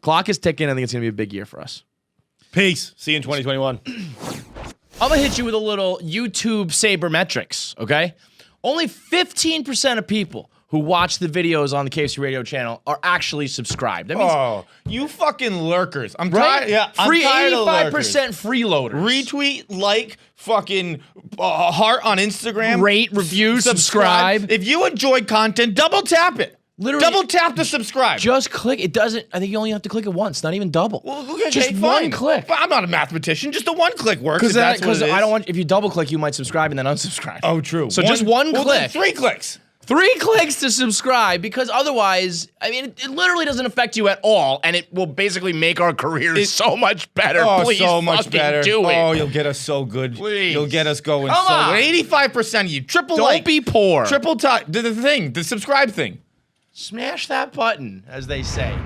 clock is ticking. I think it's gonna be a big year for us. Peace. See you in 2021. I'm gonna hit you with a little YouTube sabermetrics. Okay, only 15% of people who watch the videos on the KFC radio channel are actually subscribed. That means, you fucking lurkers. I'm right? tired. Yeah, free I'm tired of lurkers. 85% freeloaders. Retweet, like, fucking heart on Instagram. Rate, review, subscribe. If you enjoy content, double tap it. Literally, double tap to subscribe. Just click. It doesn't. I think you only have to click it once, not even double. Well, okay, just fine. one click. But I'm not a mathematician. Just a one click works. Because I don't want. If you double click, you might subscribe and then unsubscribe. Oh, true. So just one click. Then 3 clicks. 3 clicks to subscribe, because otherwise, I mean, it literally doesn't affect you at all, and it will basically make our careers so much better. Oh, Please so much fucking better. do it. Oh, you'll get us so good. Please. You'll get us going Come so on. good. 85% of you. Triple Don't like. be poor. Triple the thing. The subscribe thing. Smash that button, as they say.